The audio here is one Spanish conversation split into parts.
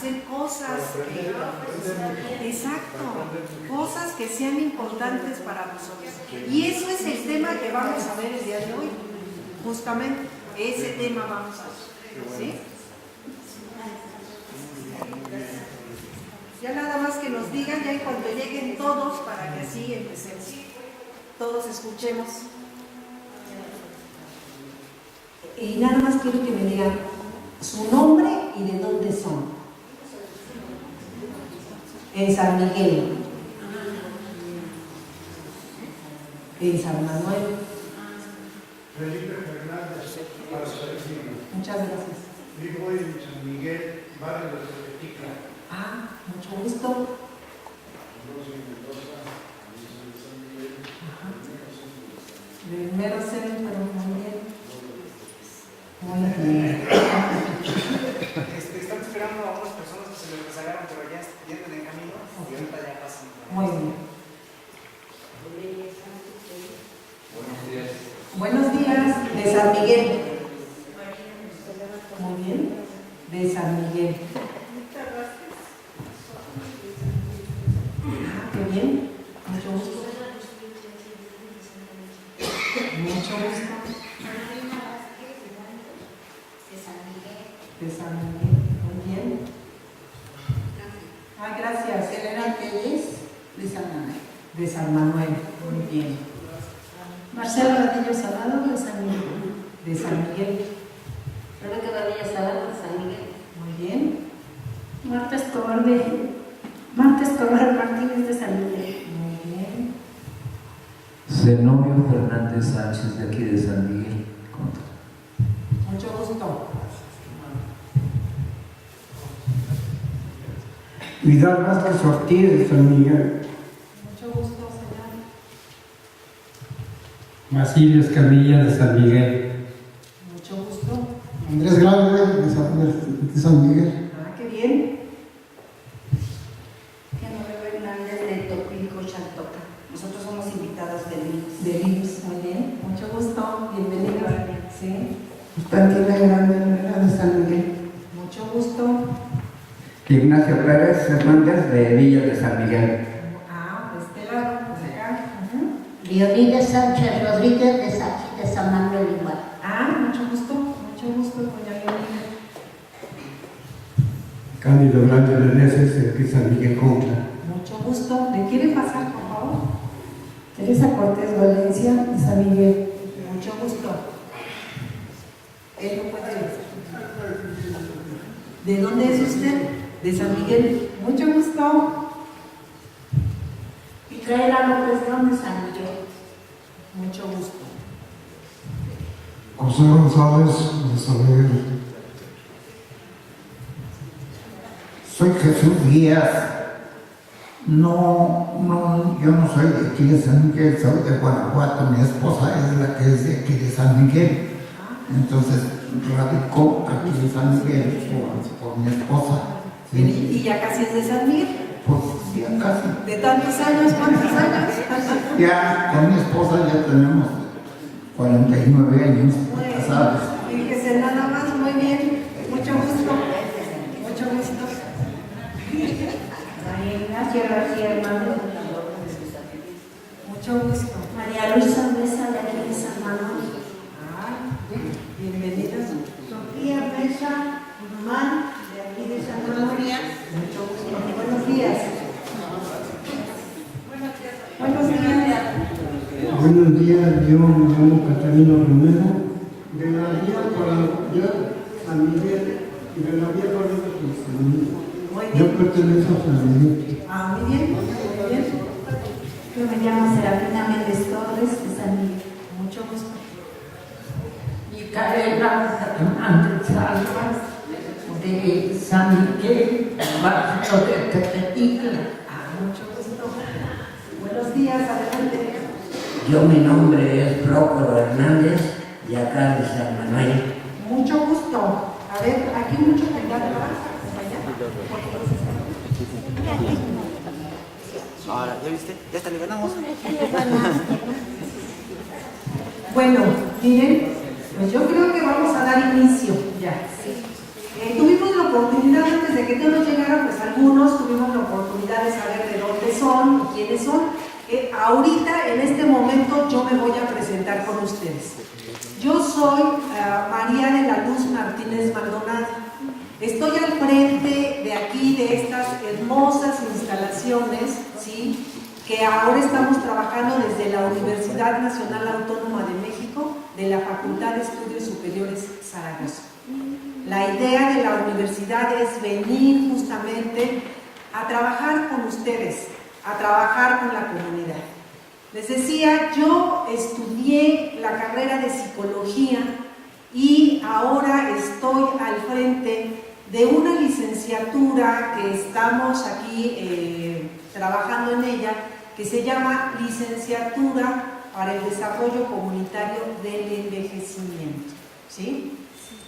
hacer cosas, exacto, cosas que sean importantes para nosotros. Y eso es el tema que vamos a ver el día de hoy, justamente, ese tema vamos a ver, ¿sí? Ya nada más que nos digan, ya en cuanto lleguen todos, para que así empecemos, todos escuchemos. Y nada más quiero que me digan su nombre y de dónde son. En San Miguel. En San Manuel. Felipe Fernández, para Salcino. Muchas gracias. Vivo en San Miguel, barrio de Tepetica. Ah, mucho gusto. Yo soy Mendoza, soy de San Miguel. Primero ser, pero muy bien. Muy bien. Estamos esperando a unas personas que se les rezagaron, pero ya vienen en camino y ahorita ya pasan. Muy bien. Buenos días. Buenos días, de San Miguel. Muy bien, de San Miguel. Ah, qué bien, mucho gusto. Mucho gusto. De San Miguel, muy bien. Ah, gracias. Elena Pérez, de San Manuel. De San Manuel, muy bien. Marcelo Radillo Salado, de San Miguel. De San Miguel, Rebeca Gaviria Salado de San Miguel. muy bien. Marta Escobar Martínez, de San Miguel. Muy bien. Zenobio Fernández Sánchez, de aquí de San Miguel. Mucho gusto. Vidal Vázquez Ortiz, de San Miguel. Mucho gusto, señor. Basilio Escamilla, de San Miguel. Mucho gusto. Andrés Grande, de San Miguel. Ah, qué bien. Genoveva Hernández, de Topilco, Chaltoca. Nosotros somos invitados del IMSS. De IMSS, muy bien. Mucho gusto. Bienvenido. Sí. Constantina Grande, de San Miguel. Mucho gusto. Ignacio Pérez Hernández, de Villa de San Miguel. Ah, de este lado, pues acá. Leonidas Sánchez Rodríguez de San Manuel igual. Ah, mucho gusto, doña Leonida. Cándido Grande Meneses, de San Miguel Contra. Mucho gusto. ¿Le quiere pasar, por favor? Teresa Cortés Valencia, de San Miguel. Mucho gusto. Él no puede. ¿De dónde es usted? De San Miguel. Mucho gusto. Micaela López León de San Miguel. Mucho gusto. José González, de San Miguel. Soy Jesús Díaz. No, yo no soy de aquí de San Miguel, soy de Guanajuato. Mi esposa es la que es de aquí de San Miguel. Entonces radicó aquí de San Miguel por mi esposa. Sí. ¿Y ya casi es de San Miguel? Pues ya casi. ¿De tantos años? ¿Cuántos años? Ya con mi esposa ya tenemos 49 años casados. Fíjese nada más, muy bien. Mucho gusto. Mucho gusto. María Ignacia García Hernández. Mucho gusto. María Luisa Mesa de aquí de San Manuel. Ah, bienvenidas. Sofía Mesa Guzmán de aquí de San Manuel. Mucho gusto. Buenos días. Buenos días. Buenos días, yo me llamo Catalino Romero, de la vía para San Miguel y de la vía para San Miguel. Muy Yo bien. pertenezco a San Miguel. Ah, muy bien. Muy bien. Yo me llamo Serafina Méndez Torres, de San Miguel. Mucho gusto. Micaela Hernández Alba, de San Miguel, barrio de Tepetica. Ah, mucho gusto. Buenos días, adelante. Mi nombre es Prócoro Hernández, de acá de San Manuel. Mucho gusto. A ver, aquí mucho cuidado. Ahora, ¿ya viste? Ya hasta le ganamos. Bueno, miren, pues yo creo que vamos a dar inicio ya. Tuvimos la oportunidad, antes de que todos llegaran, pues algunos tuvimos la oportunidad de saber de dónde son y quiénes son. Ahorita, en este momento, yo me voy a presentar con ustedes. Yo soy María de la Luz Martínez Maldonado. Estoy al frente de aquí, de estas hermosas instalaciones, ¿sí?, que ahora estamos trabajando desde la Universidad Nacional Autónoma de México, de la Facultad de Estudios Superiores Zaragoza. La idea de la universidad es venir justamente a trabajar con ustedes, a trabajar con la comunidad. Les decía, yo estudié la carrera de psicología y ahora estoy al frente de una licenciatura que estamos aquí trabajando en ella, que se llama Licenciatura para el Desarrollo Comunitario del Envejecimiento, ¿sí?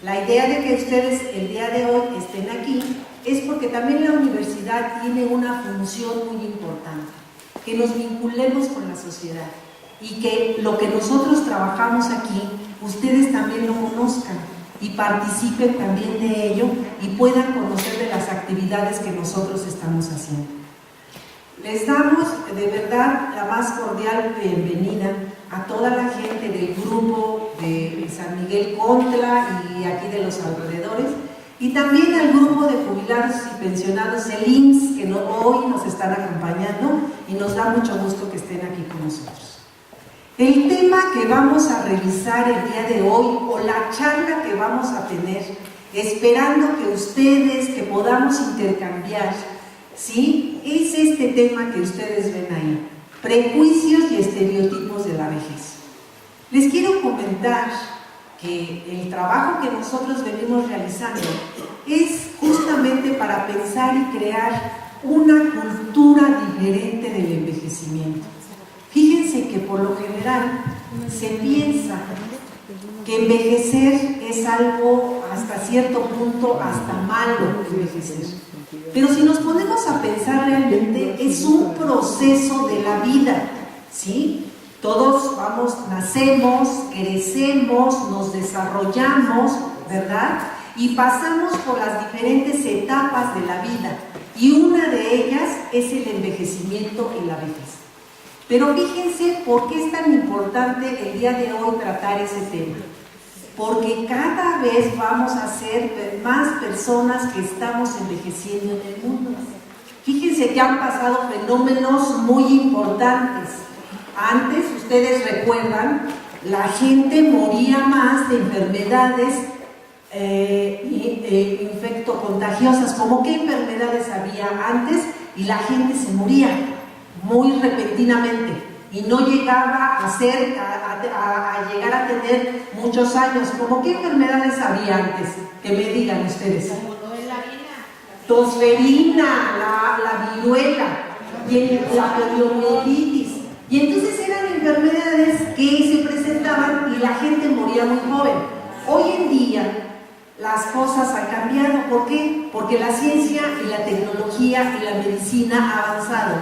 La idea de que ustedes el día de hoy estén aquí es porque también la universidad tiene una función muy importante, que nos vinculemos con la sociedad y que lo que nosotros trabajamos aquí, ustedes también lo conozcan y participen también de ello y puedan conocer de las actividades que nosotros estamos haciendo. Les damos de verdad la más cordial bienvenida a toda la gente del grupo de San Miguel Contla y aquí de los alrededores, y también al grupo de jubilados y pensionados del IMSS que hoy nos están acompañando y nos da mucho gusto que estén aquí con nosotros. El tema que vamos a revisar el día de hoy, o la charla que vamos a tener, esperando que ustedes, que podamos intercambiar, ¿sí?, es este tema que ustedes ven ahí: prejuicios y estereotipos de la vejez. Les quiero comentar que el trabajo que nosotros venimos realizando es justamente para pensar y crear una cultura diferente del envejecimiento. Fíjense que por lo general se piensa que envejecer es algo hasta cierto punto hasta malo envejecer. Pero si nos ponemos a pensar realmente, es un proceso de la vida, ¿sí? Todos nacemos, crecemos, nos desarrollamos, ¿verdad? Y pasamos por las diferentes etapas de la vida. Y una de ellas es el envejecimiento y la vejez. Pero fíjense por qué es tan importante el día de hoy tratar ese tema. Porque cada vez vamos a ser más personas que estamos envejeciendo en el mundo. Fíjense que han pasado fenómenos muy importantes. Antes, ustedes recuerdan, la gente moría más de enfermedades infectocontagiosas. ¿Cómo qué enfermedades había antes? Y la gente se moría muy repentinamente y no llegaba a llegar a tener muchos años. ¿Cómo qué enfermedades había antes? Que me digan ustedes. Tosferina, la viruela, la poliomielitis. Y entonces eran enfermedades que se presentaban y la gente moría muy joven. Hoy en día las cosas han cambiado. ¿Por qué? Porque la ciencia y la tecnología y la medicina ha avanzado.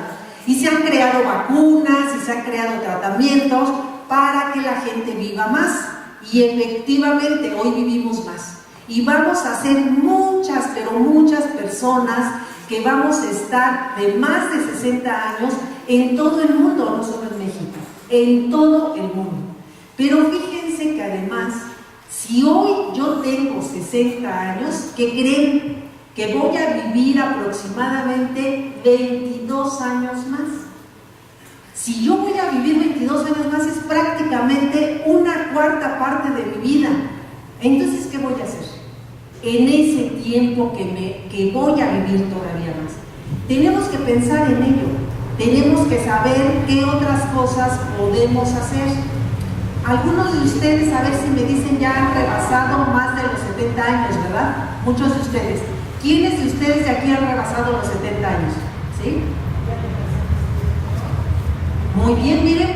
Y se han creado vacunas y se han creado tratamientos para que la gente viva más. Y efectivamente hoy vivimos más. Y vamos a ser muchas, pero muchas personas que vamos a estar de más de 60 años en todo el mundo, no solo en México, en todo el mundo. Pero fíjense que además, si hoy yo tengo 60 años, ¿qué creen? Que voy a vivir aproximadamente 22 años más. Si yo voy a vivir 22 años más, es prácticamente una cuarta parte de mi vida. Entonces, ¿qué voy a hacer en ese tiempo que voy a vivir todavía más? Tenemos que pensar en ello. Tenemos que saber qué otras cosas podemos hacer. Algunos de ustedes, a ver si me dicen, ya han rebasado más de los 70 años, ¿verdad? Muchos de ustedes. ¿Quiénes de ustedes de aquí han rebasado los 70 años? ¿Sí? Muy bien, miren.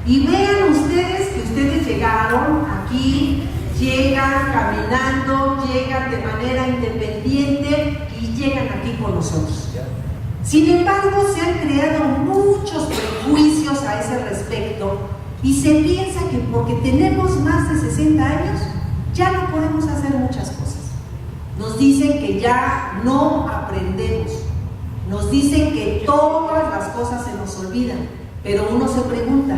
Y vean ustedes que ustedes llegaron aquí, llegan caminando, llegan de manera independiente y llegan aquí con nosotros. Sin embargo, se han creado muchos prejuicios a ese respecto y se piensa que porque tenemos más de 60 años ya no podemos hacer muchas cosas. nos dicen que ya no aprendemos, nos dicen que todas las cosas se nos olvidan, pero uno se pregunta,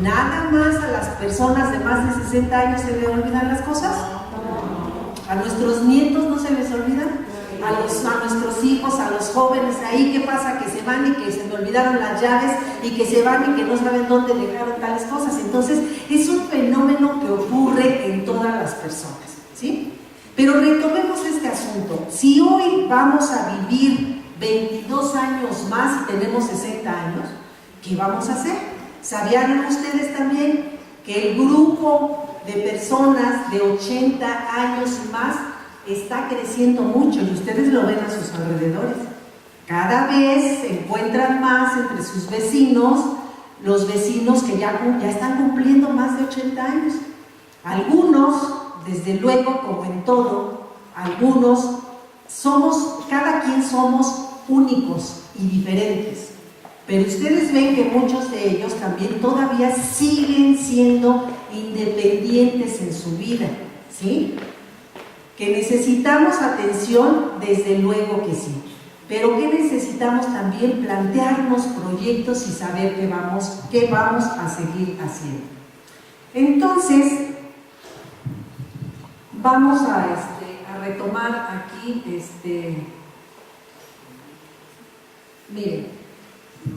¿nada más a las personas de más de 60 años se les olvidan las cosas? ¿A nuestros nietos no se les olvidan? A nuestros hijos, a los jóvenes ahí, ¿qué pasa? Que se van y que se me olvidaron las llaves y que se van y que no saben dónde dejaron tales cosas. Entonces, es un fenómeno que ocurre en todas las personas, ¿sí? Pero retomemos este asunto. Si hoy vamos a vivir 22 años más y tenemos 60 años, ¿qué vamos a hacer? ¿Sabían ustedes también que el grupo de personas de 80 años y más está creciendo mucho y ustedes lo ven a sus alrededores? Cada vez se encuentran más entre sus vecinos, los vecinos que ya están cumpliendo más de 80 años. Algunos, desde luego, como en todo, algunos cada quien somos únicos y diferentes. Pero ustedes ven que muchos de ellos también todavía siguen siendo independientes en su vida, ¿sí? Que necesitamos atención, desde luego que sí. Pero que necesitamos también plantearnos proyectos y saber qué vamos a seguir haciendo. Entonces, vamos a retomar aquí, miren,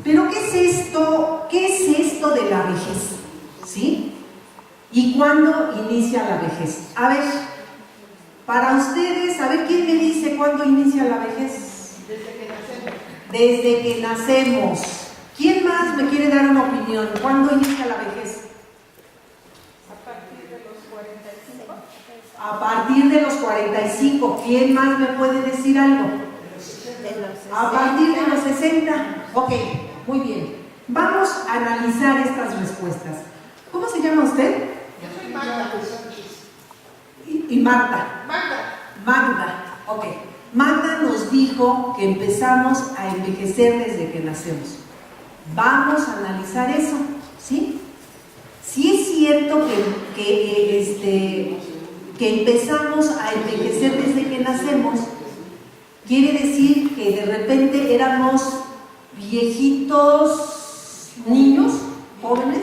pero ¿qué es esto? ¿Qué es esto de la vejez? ¿Sí? ¿Y cuándo inicia la vejez? A ver, para ustedes, a ver quién me dice cuándo inicia la vejez. Desde que nacemos. ¿Quién más me quiere dar una opinión? ¿Cuándo inicia la vejez? A partir de los 45. A partir de los 45. ¿Quién más me puede decir algo? A partir de los 60. Ok, muy bien. Vamos a analizar estas respuestas. ¿Cómo se llama usted? Yo soy Magda. Y Marta. Magda, ok. Magda nos dijo que empezamos a envejecer desde que nacemos. Vamos a analizar eso, ¿sí? Si es cierto que empezamos a envejecer desde que nacemos, quiere decir que de repente éramos viejitos niños, jóvenes.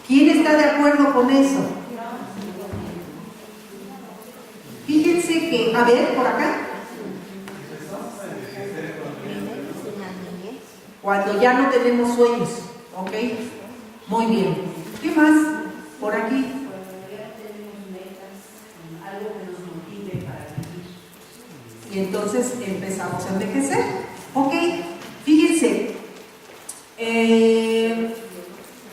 ¿Quién está de acuerdo con eso? Fíjense que, a ver, por acá. Cuando ya no tenemos sueños, ¿ok? Muy bien. ¿Qué más? Por aquí. Algo que nos motive para vivir. Y entonces empezamos a envejecer. ¿Ok? Fíjense.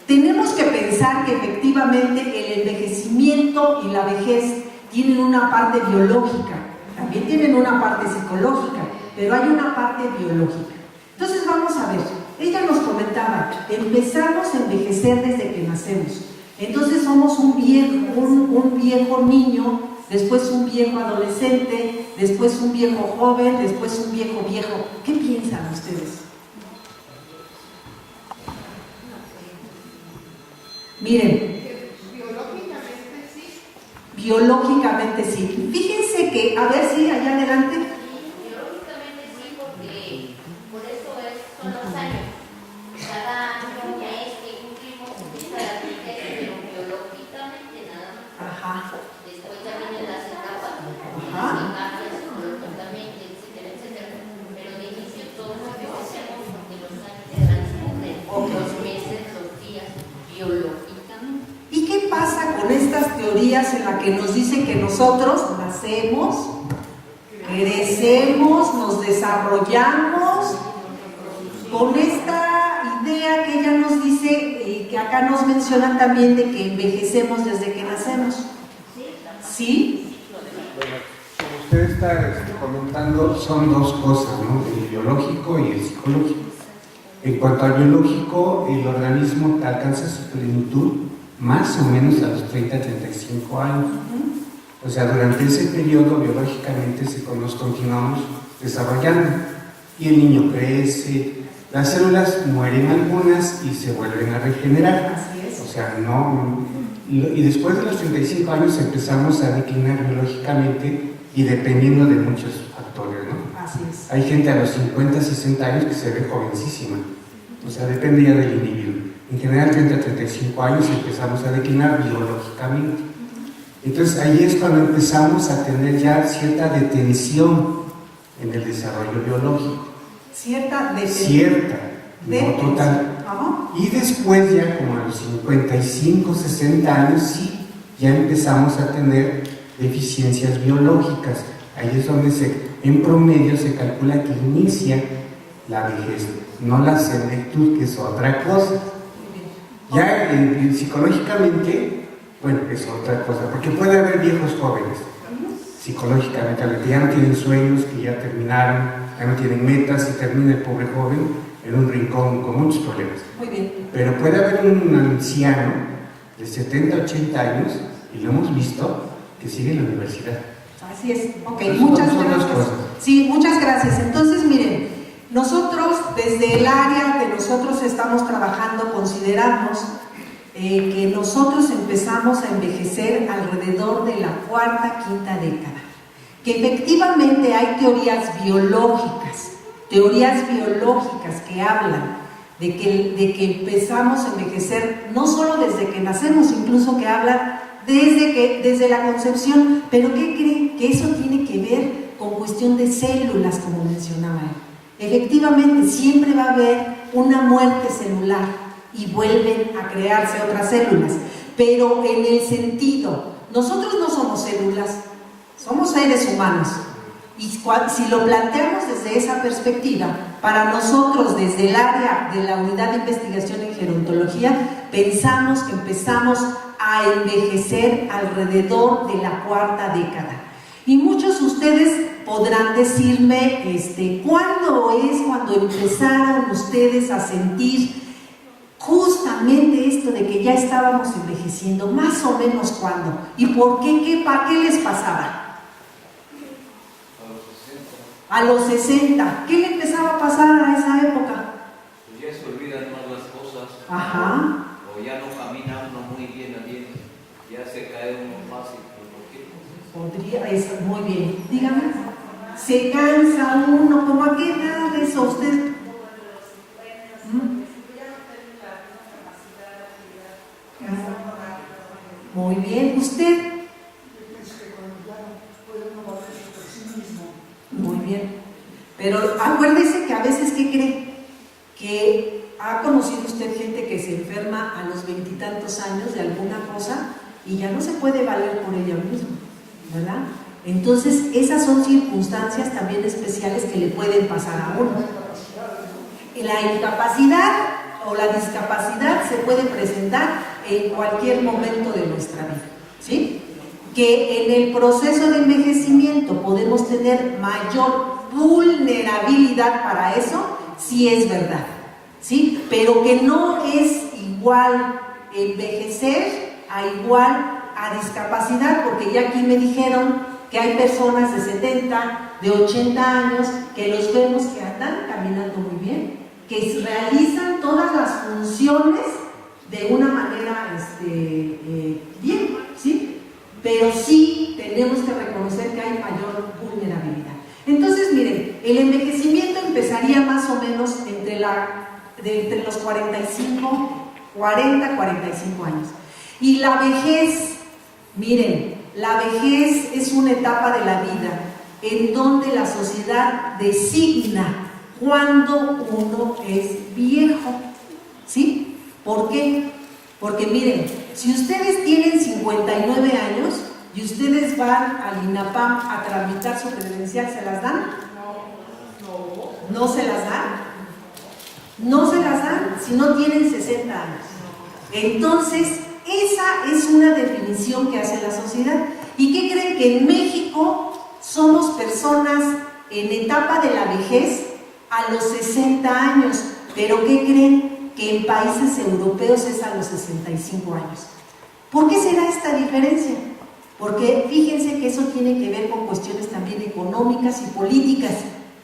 Tenemos que pensar que efectivamente el envejecimiento y la vejez tienen una parte biológica, también tienen una parte psicológica, pero hay una parte biológica. Entonces vamos a ver, ella nos comentaba, empezamos a envejecer desde que nacemos. Entonces somos un viejo niño, después un viejo adolescente, después un viejo joven, después un viejo viejo. ¿Qué piensan ustedes? Miren, biológicamente sí. Fíjense que, a ver si allá adelante. Biológicamente sí, porque por eso son los años. Cada año, mes que cumplimos empieza la vejez, pero biológicamente nada más. Ajá. Después ya vienen las etapas, Ajá. que cambian psicológicamente, etcétera, etcétera. Pero de inicio todos envejecemos porque los años transcurren, los meses, los días, biológicamente. ¿Y qué pasa con estas teorías en las que nos dicen que nosotros nacemos, crecemos, nos desarrollamos? Con esta idea que ella nos dice y que acá nos mencionan también de que envejecemos desde que nacemos. ¿Sí? Bueno, como usted está comentando, son dos cosas, ¿no? El biológico y el psicológico. En cuanto al biológico, el organismo alcanza su plenitud más o menos a los 30-35 años. O sea, durante ese periodo biológicamente nos continuamos desarrollando y el niño crece, las células mueren algunas y se vuelven a regenerar. Así es. O sea, no. Y después de los 35 años empezamos a declinar biológicamente y dependiendo de muchos factores, ¿no? Así es. Hay gente a los 50, 60 años que se ve jovencísima, o sea, depende ya del individuo. En general, 30 a 35 años empezamos a declinar biológicamente. Entonces, ahí es cuando empezamos a tener ya cierta detención en el desarrollo biológico. Cierta detención. Cierta, no total. Ajá. Y después ya como a los 55, 60 años sí, ya empezamos a tener deficiencias biológicas. Ahí es donde en promedio se calcula que inicia la vejez, no la senectud, que es otra cosa. Ya psicológicamente, bueno, es otra cosa, porque puede haber viejos jóvenes, psicológicamente, que ya no tienen sueños, que ya terminaron, ya no tienen metas y termina el pobre joven en un rincón con muchos problemas. Muy bien. Pero puede haber un anciano de 70, 80 años, y lo hemos visto, que sigue en la universidad. Así es. Ok, Entonces, muchas son dos gracias. cosas. Sí, muchas gracias. Entonces, miren, nosotros desde el área que nosotros estamos trabajando consideramos que nosotros empezamos a envejecer alrededor de la cuarta, quinta década. Que efectivamente hay teorías biológicas que hablan de que empezamos a envejecer no solo desde que nacemos, incluso que hablan desde la concepción. Pero ¿qué creen? Que eso tiene que ver con cuestión de células, como mencionaba él. Efectivamente, siempre va a haber una muerte celular y vuelven a crearse otras células, pero en el sentido, nosotros no somos células, somos seres humanos. Y si lo planteamos desde esa perspectiva, para nosotros desde el área de la unidad de investigación en gerontología, pensamos que empezamos a envejecer alrededor de la cuarta década. Y muchos de ustedes podrán decirme ¿cuándo es cuando empezaron ustedes a sentir justamente esto de que ya estábamos envejeciendo? Más o menos cuándo. ¿Y por qué? ¿Qué les pasaba? A los 60. ¿Qué le empezaba a pasar a esa época? Pues ya se olvidan más las cosas. Ajá. O ya no camina uno muy bien, ya se cae uno fácil. Podría, muy bien. Dígame. Se cansa uno, ¿cómo a qué edad es usted? Muy bien. ¿Usted? Muy bien. Pero acuérdese que a veces, ¿qué cree? Que ha conocido usted gente que se enferma a los 20 y tantos años de alguna cosa y ya no se puede valer por ella misma, ¿verdad? Entonces, esas son circunstancias también especiales que le pueden pasar a uno. La incapacidad o la discapacidad se puede presentar en cualquier momento de nuestra vida, ¿sí? Que en el proceso de envejecimiento podemos tener mayor vulnerabilidad para eso, sí es verdad, ¿sí? Pero que no es igual envejecer a igual a discapacidad, porque ya aquí me dijeron que hay personas de 70, de 80 años que los vemos que andan caminando muy bien, que realizan todas las funciones de una manera bien, ¿sí? Pero sí tenemos que reconocer que hay mayor vulnerabilidad. Entonces, miren, el envejecimiento empezaría más o menos entre los 40, 45 años. Y la vejez, miren, la vejez es una etapa de la vida en donde la sociedad designa cuando uno es viejo, ¿sí? ¿Por qué? Porque miren, si ustedes tienen 59 años y ustedes van al INAPAM a tramitar su credencial, ¿se las dan? ¿No se las dan? No se las dan si no tienen 60 años. Entonces, esa es una definición que hace la sociedad. ¿Y qué creen? Que en México somos personas en etapa de la vejez a los 60 años, pero ¿qué creen? Que en países europeos es a los 65 años. ¿Por qué será esta diferencia? Porque fíjense que eso tiene que ver con cuestiones también económicas y políticas,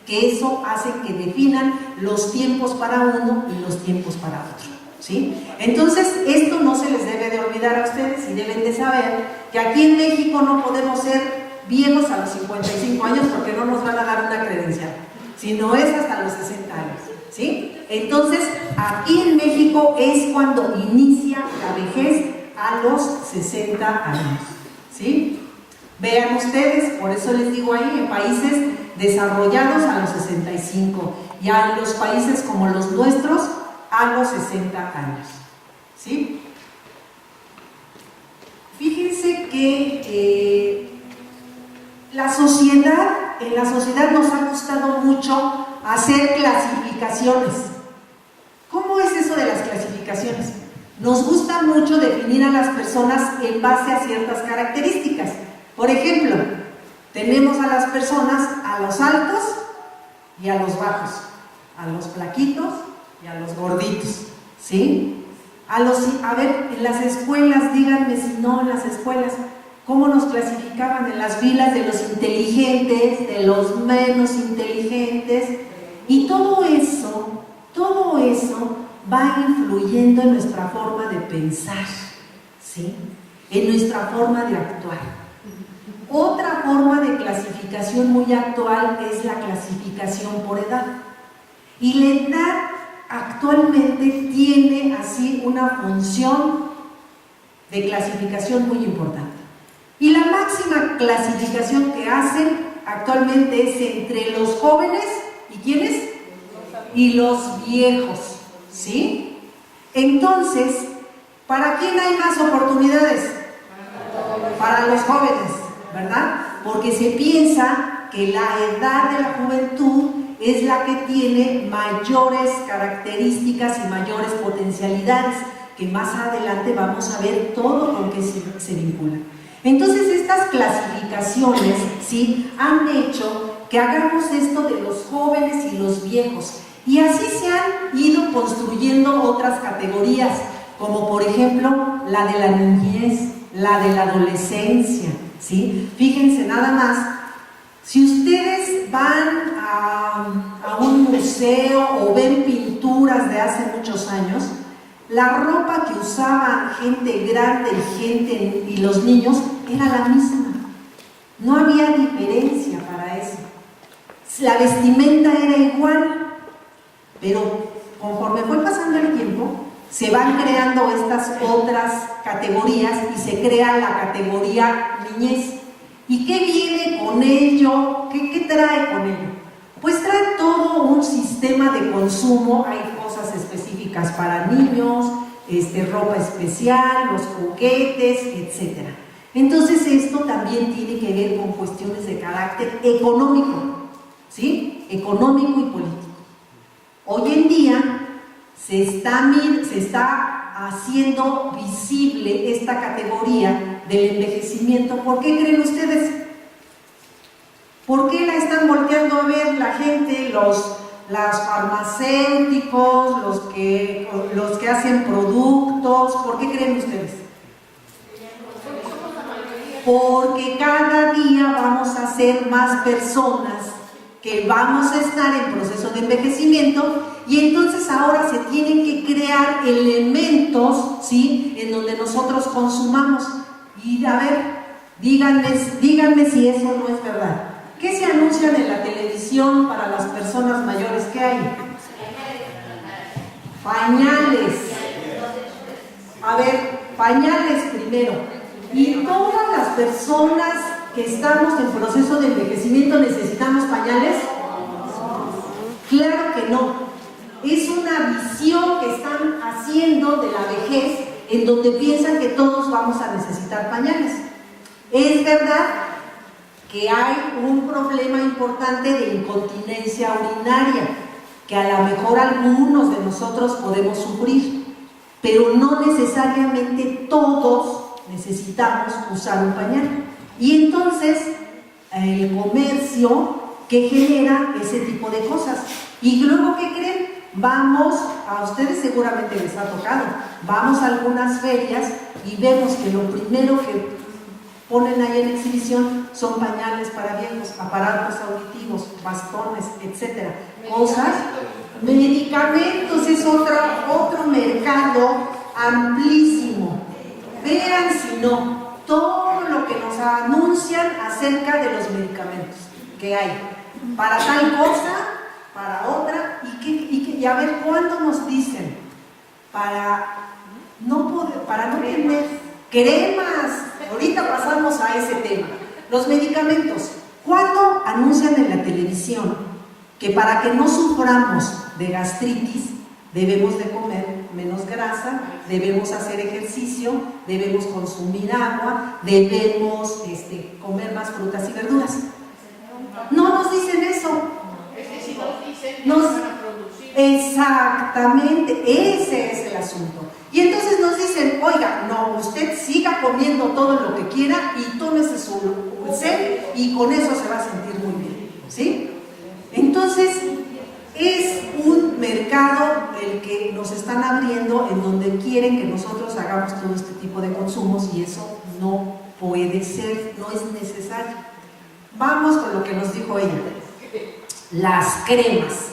que eso hace que definan los tiempos para uno y los tiempos para otro, ¿sí? Entonces, esto no se les debe de olvidar a ustedes y deben de saber que aquí en México no podemos ser viejos a los 55 años porque no nos van a dar una credencial, sino es hasta los 60 años, ¿sí? Entonces, aquí en México es cuando inicia la vejez a los 60 años, ¿sí? Vean ustedes, por eso les digo ahí, en países desarrollados a los 65 y a los países como los nuestros a los 60 años, ¿sí? Fíjense que en la sociedad nos ha gustado mucho hacer clasificaciones. ¿Cómo es eso de las clasificaciones? Nos gusta mucho definir a las personas en base a ciertas características. Por ejemplo, tenemos a las personas a los altos y a los bajos, a los flaquitos y a los gorditos, ¿sí? A ver, en las escuelas, díganme si no, en las escuelas, ¿cómo nos clasificaban? En las filas de los inteligentes, de los menos inteligentes, y todo eso va influyendo en nuestra forma de pensar, ¿sí? En nuestra forma de actuar. Otra forma de clasificación muy actual es la clasificación por edad. Y la edad actualmente tiene así una función de clasificación muy importante. Y la máxima clasificación que hacen actualmente es entre los jóvenes, ¿y quiénes? Y los viejos, ¿sí? Entonces, ¿para quién hay más oportunidades? Para los jóvenes, ¿verdad? Porque se piensa que la edad de la juventud es la que tiene mayores características y mayores potencialidades, que más adelante vamos a ver todo con qué se vincula. Entonces, estas clasificaciones, ¿sí?, han hecho que hagamos esto de los jóvenes y los viejos, y así se han ido construyendo otras categorías, como por ejemplo la de la niñez, la de la adolescencia, ¿sí? Fíjense nada más, si ustedes van a un museo o ven pinturas de hace muchos años, la ropa que usaban gente grande y los niños era la misma, no había diferencia para eso, la vestimenta era igual, pero conforme fue pasando el tiempo, se van creando estas otras categorías y se crea la categoría niñez. ¿Y qué viene con ello? ¿Qué trae con ello? Pues trae todo un sistema de consumo, hay cosas específicas para niños, ropa especial, los juguetes, etc. Entonces esto también tiene que ver con cuestiones de carácter económico, ¿sí? Económico y político. Hoy en día se está haciendo visible esta categoría del envejecimiento. ¿Por qué creen ustedes? ¿Por qué la están volteando a ver la gente, los farmacéuticos, los que hacen productos? ¿Por qué creen ustedes? Porque cada día vamos a ser más personas que vamos a estar en proceso de envejecimiento, y entonces ahora se tienen que crear elementos, ¿sí?, en donde nosotros consumamos. Y a ver, díganme si eso no es verdad. ¿Qué se anuncian en la televisión para las personas mayores? ¿Qué hay? Pañales. A ver, pañales primero. ¿Y todas las personas que estamos en proceso de envejecimiento necesitamos pañales? Claro que no. Es una visión que están haciendo de la vejez, en donde piensan que todos vamos a necesitar pañales. Es verdad que hay un problema importante de incontinencia urinaria, que a lo mejor algunos de nosotros podemos sufrir, pero no necesariamente todos necesitamos usar un pañal. Y entonces el comercio que genera ese tipo de cosas. Y luego, ¿qué creen? Vamos, a ustedes seguramente les ha tocado, vamos a algunas ferias y vemos que lo primero que ponen ahí en exhibición son pañales para viejos, aparatos auditivos, bastones, etcétera, cosas Medicamentos es otro mercado amplísimo. Vean si no, todo lo que nos anuncian acerca de los medicamentos que hay, para tal cosa, para otra, y a ver cuándo nos dicen, para no tener cremas. Ahorita pasamos a ese tema. Los medicamentos, ¿cuándo anuncian en la televisión que para que no suframos de gastritis debemos de comer menos grasa, debemos hacer ejercicio, debemos consumir agua, debemos comer más frutas y verduras? No nos dicen eso. Exactamente, ese es el asunto. Y entonces nos dicen, oiga, no, usted siga comiendo todo lo que quiera y tómese su sed y con eso se va a sentir muy bien, ¿sí? Entonces, es un mercado el que nos están abriendo en donde quieren que nosotros hagamos todo este tipo de consumos y eso no puede ser, no es necesario. Vamos con lo que nos dijo ella, las cremas.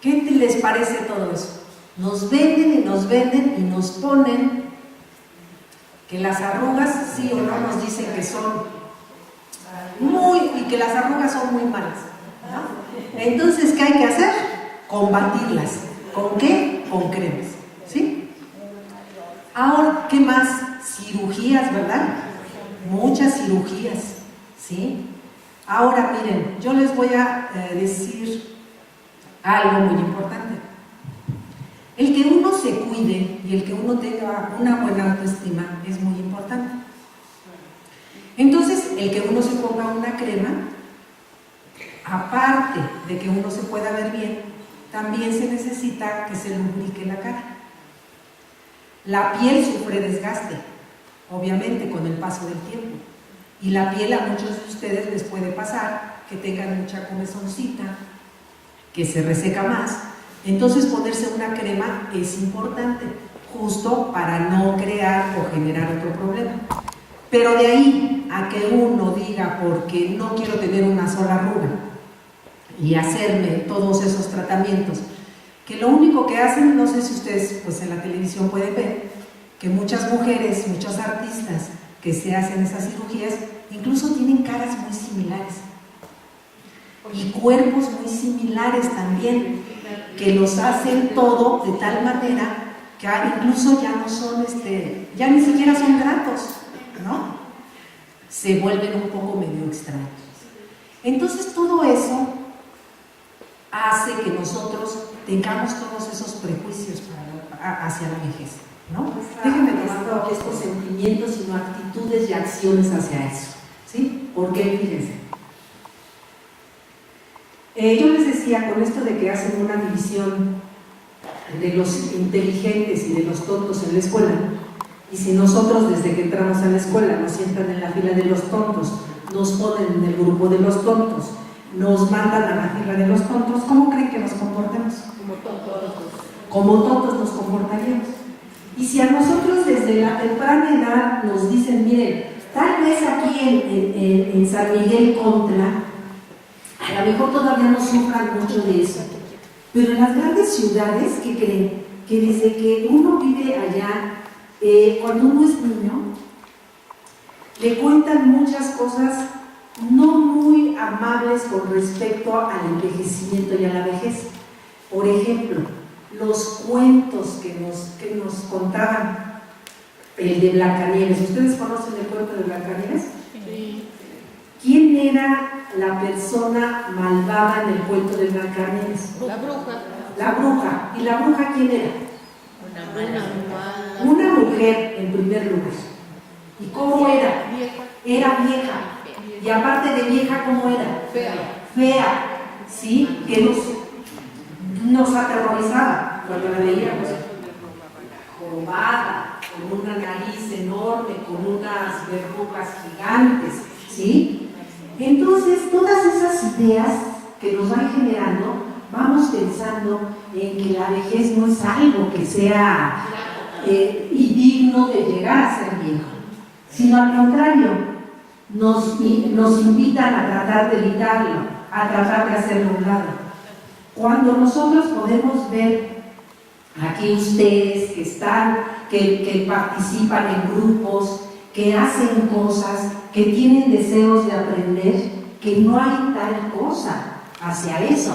¿Qué les parece todo eso? Nos venden y nos venden y nos ponen que las arrugas, sí o no, nos dicen que son y que las arrugas son muy malas, ¿no? Entonces, ¿qué hay que hacer? Combatirlas. ¿Con qué? Con cremas, ¿sí? Ahora, ¿qué más? Cirugías, ¿verdad? Muchas cirugías, ¿sí? Ahora, miren, yo les voy a decir algo muy importante. El que uno se cuide y el que uno tenga una buena autoestima es muy importante. Entonces, el que uno se ponga una crema, aparte de que uno se pueda ver bien, también se necesita que se lubrique la cara. La piel sufre desgaste, obviamente, con el paso del tiempo. Y la piel a muchos de ustedes les puede pasar que tengan mucha comezoncita, que se reseca más. Entonces ponerse una crema es importante, justo para no crear o generar otro problema. Pero de ahí a que uno diga, porque no quiero tener una sola arruga y hacerme todos esos tratamientos, que lo único que hacen, no sé si ustedes pues en la televisión pueden ver, que muchas mujeres, muchos artistas que se hacen esas cirugías, incluso tienen caras muy similares y cuerpos muy similares también, que los hacen todo de tal manera que incluso ya no son, ya ni siquiera son gratos, ¿no? Se vuelven un poco medio extraños. Entonces todo eso hace que nosotros tengamos todos esos prejuicios hacia la vejez, ¿no? Déjenme tomar aquí estos sentimientos, sino actitudes y acciones hacia eso, ¿sí? Porque fíjense. Yo les decía, con esto de que hacen una división de los inteligentes y de los tontos en la escuela, y si nosotros desde que entramos a la escuela nos sientan en la fila de los tontos, nos ponen en el grupo de los tontos, nos mandan a la fila de los tontos, ¿cómo creen que nos comportemos? Como tontos nos comportaríamos. Y si a nosotros desde la temprana edad nos dicen, miren, tal vez aquí en San Miguel Contra, a lo mejor todavía no sufran mucho de eso, pero en las grandes ciudades, ¿qué creen? Que desde que uno vive allá, cuando uno es niño, le cuentan muchas cosas no muy amables con respecto al envejecimiento y a la vejez. Por ejemplo, los cuentos que nos contaban, el de Blancanieves. ¿Ustedes conocen el cuento de Blancanieves? Sí. ¿Quién era la persona malvada en el cuento de Blancanieves? La bruja. La bruja. ¿Y la bruja quién era? Una mujer, en primer lugar. ¿Y cómo era? Era vieja. Y aparte de vieja, ¿cómo era? Fea. ¿Sí? Que nos aterrorizaba cuando la veíamos. Jorobada, con una nariz enorme, con unas verrugas gigantes. ¿Sí? Entonces, todas esas ideas que nos van generando, vamos pensando en que la vejez no es algo que sea y digno de llegar a ser viejo, sino al contrario, nos invitan a tratar de evitarlo, a tratar de hacerlo a un lado. Cuando nosotros podemos ver aquí ustedes que están, que participan en grupos, que hacen cosas, que tienen deseos de aprender, que no hay tal cosa hacia eso.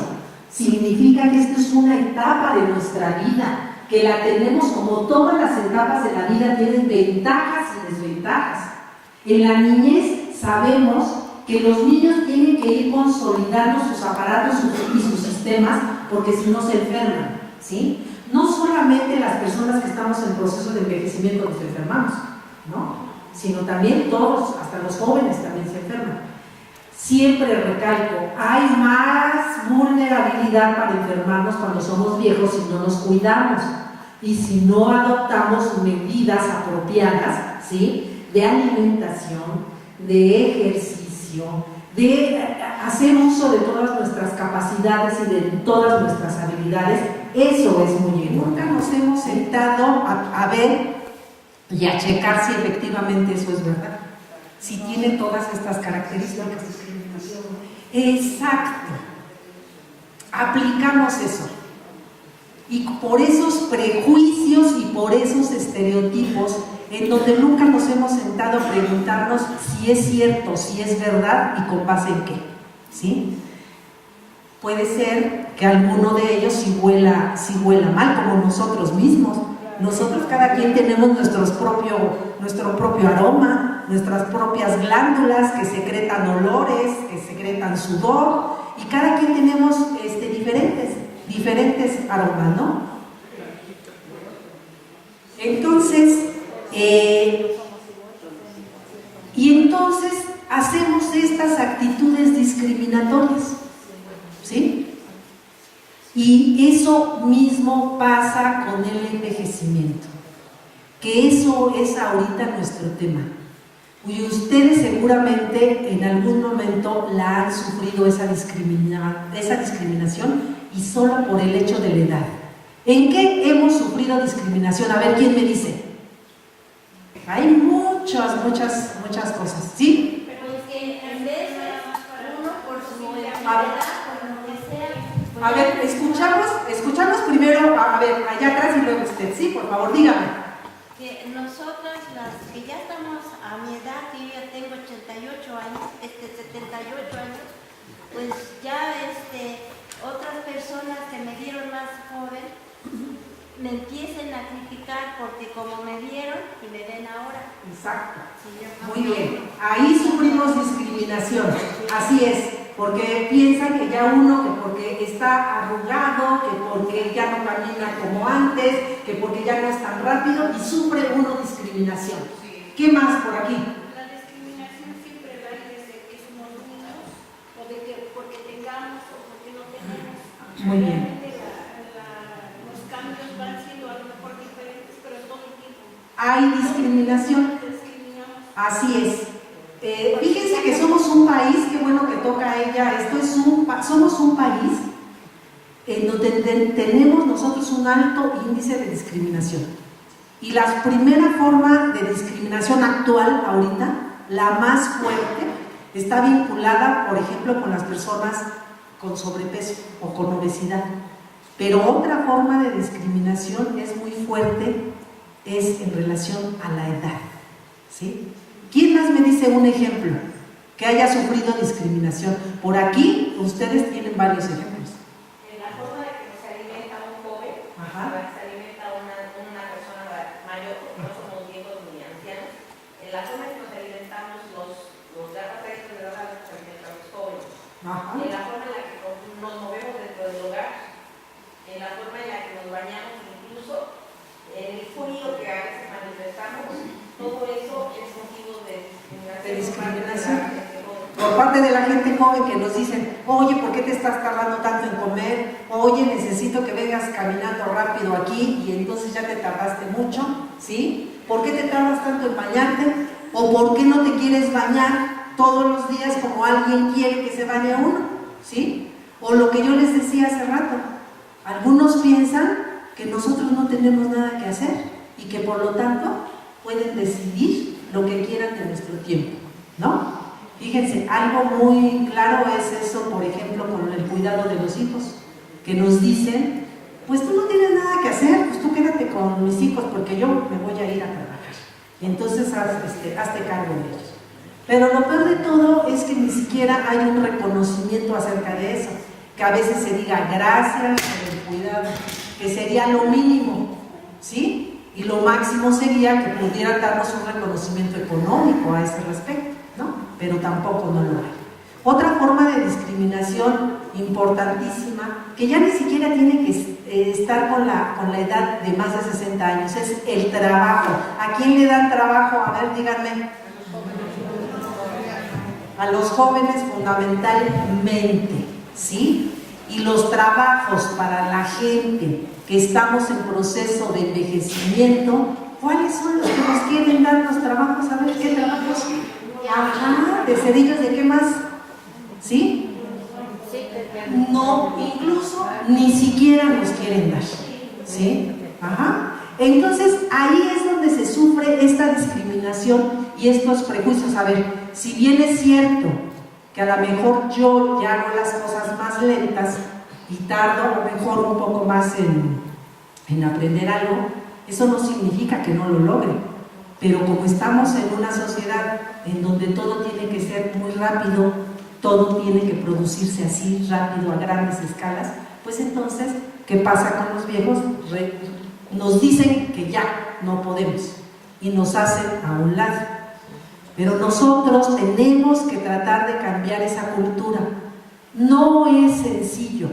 Significa que esto es una etapa de nuestra vida, que la tenemos como todas las etapas de la vida, tienen ventajas y desventajas. En la niñez sabemos que los niños tienen que ir consolidando sus aparatos y sus sistemas, porque si no se enferman, ¿sí? No solamente las personas que estamos en proceso de envejecimiento nos enfermamos, ¿no? Sino también todos, hasta los jóvenes también se enferman. Siempre recalco, hay más vulnerabilidad para enfermarnos cuando somos viejos si no nos cuidamos y si no adoptamos medidas apropiadas, ¿sí? De alimentación, de ejercicio, de hacer uso de todas nuestras capacidades y de todas nuestras habilidades. Eso es muy importante. Nunca nos hemos sentado a ver y a checar si efectivamente eso es verdad, si tiene todas estas características. Exacto, aplicamos eso, y por esos prejuicios y por esos estereotipos en donde nunca nos hemos sentado a preguntarnos si es cierto, si es verdad y con base en qué, ¿sí? Puede ser que alguno de ellos sí huela mal, como nosotros mismos. Nosotros cada quien tenemos nuestro propio aroma, nuestras propias glándulas que secretan olores, que secretan sudor, y cada quien tenemos diferentes aromas, ¿no? Entonces, entonces hacemos estas actitudes discriminatorias, ¿sí? Y eso mismo pasa con el envejecimiento, que eso es ahorita nuestro tema. Y ustedes seguramente en algún momento la han sufrido esa discriminación, y solo por el hecho de la edad. ¿En qué hemos sufrido discriminación? A ver, ¿quién me dice? Hay muchas cosas, ¿sí? Pero es que en vez de uno por su edad, por lo que sea. A ver, escuchamos primero, a ver, allá atrás y luego usted, sí, por favor, dígame. Que nosotras, las que ya estamos a mi edad, que yo ya tengo 88 años, 78 años, pues ya otras personas que me dieron más joven me empiecen a criticar porque como me dieron y me ven ahora. Exacto. Sí, muy bien, ahí sufrimos discriminación, así es, porque piensan que ya uno, que porque está arrugado, que porque ya no camina como antes, que porque ya no es tan rápido, y sufre uno discriminación. ¿Qué más por aquí? La discriminación siempre va desde que somos niños, o de que porque tengamos o porque no tenemos. Muy bien. Los cambios van siendo a lo mejor diferentes, pero todo el tiempo. Hay discriminación. Así es. Fíjense que somos un país, qué bueno que toca a ella, somos un país en donde tenemos nosotros un alto índice de discriminación. Y la primera forma de discriminación actual, ahorita, la más fuerte, está vinculada, por ejemplo, con las personas con sobrepeso o con obesidad. Pero otra forma de discriminación es muy fuerte, es en relación a la edad, ¿sí? ¿Quién más me dice un ejemplo que haya sufrido discriminación? Por aquí ustedes tienen varios ejemplos. En la forma de que se alimenta un joven, se alimenta una persona mayor, no somos viejos ni ancianos, en la forma en que nos alimentamos los garrapatas de la base se alimentan los jóvenes, en la forma en la que nos movemos dentro del hogar, en la forma en la que nos bañamos, incluso en el frío que a veces manifestamos, todo eso es motivo de discriminación. Por parte de la gente joven que nos dicen, oye, ¿por qué te estás tardando tanto en comer? Oye, necesito que vengas caminando rápido aquí, y entonces ya te tardaste mucho, ¿sí? ¿Por qué te tardas tanto en bañarte? ¿O por qué no te quieres bañar todos los días como alguien quiere que se bañe uno? ¿Sí? O lo que yo les decía hace rato, algunos piensan que nosotros no tenemos nada que hacer y que por lo tanto pueden decidir lo que quieran de nuestro tiempo, ¿no? Fíjense, algo muy claro es eso, por ejemplo, con el cuidado de los hijos. que nos dicen, pues tú no tienes nada que hacer, pues tú quédate con mis hijos porque yo me voy a ir a trabajar. Y entonces hazte cargo de ellos. Pero lo peor de todo es que ni siquiera hay un reconocimiento acerca de eso, que a veces se diga gracias por el cuidado, que sería lo mínimo, ¿sí? Y lo máximo sería que pudieran darnos un reconocimiento económico a ese respecto, ¿no? Pero tampoco no lo hay. Otra forma de discriminación importantísima, que ya ni siquiera tiene que estar con la edad de más de 60 años, es el trabajo. ¿A quién le dan trabajo? A ver, díganme. A los jóvenes fundamentalmente, ¿sí? Y los trabajos para la gente que estamos en proceso de envejecimiento, ¿cuáles son los que nos quieren dar los trabajos? A ver, ¿qué trabajos? Ajá, ¿de cerillos de qué más? ¿Sí? No, incluso ni siquiera nos quieren dar, ¿sí? Ajá. Entonces, ahí es donde se sufre esta discriminación y estos prejuicios. A ver, si bien es cierto que a lo mejor yo ya hago las cosas más lentas y tardo a lo mejor un poco más en aprender algo, eso no significa que no lo logre. Pero como estamos en una sociedad en donde todo tiene que ser muy rápido, todo tiene que producirse así rápido a grandes escalas, pues entonces, ¿qué pasa con los viejos? Nos dicen que ya no podemos y nos hacen a un lado. Pero nosotros tenemos que tratar de cambiar esa cultura. No es sencillo,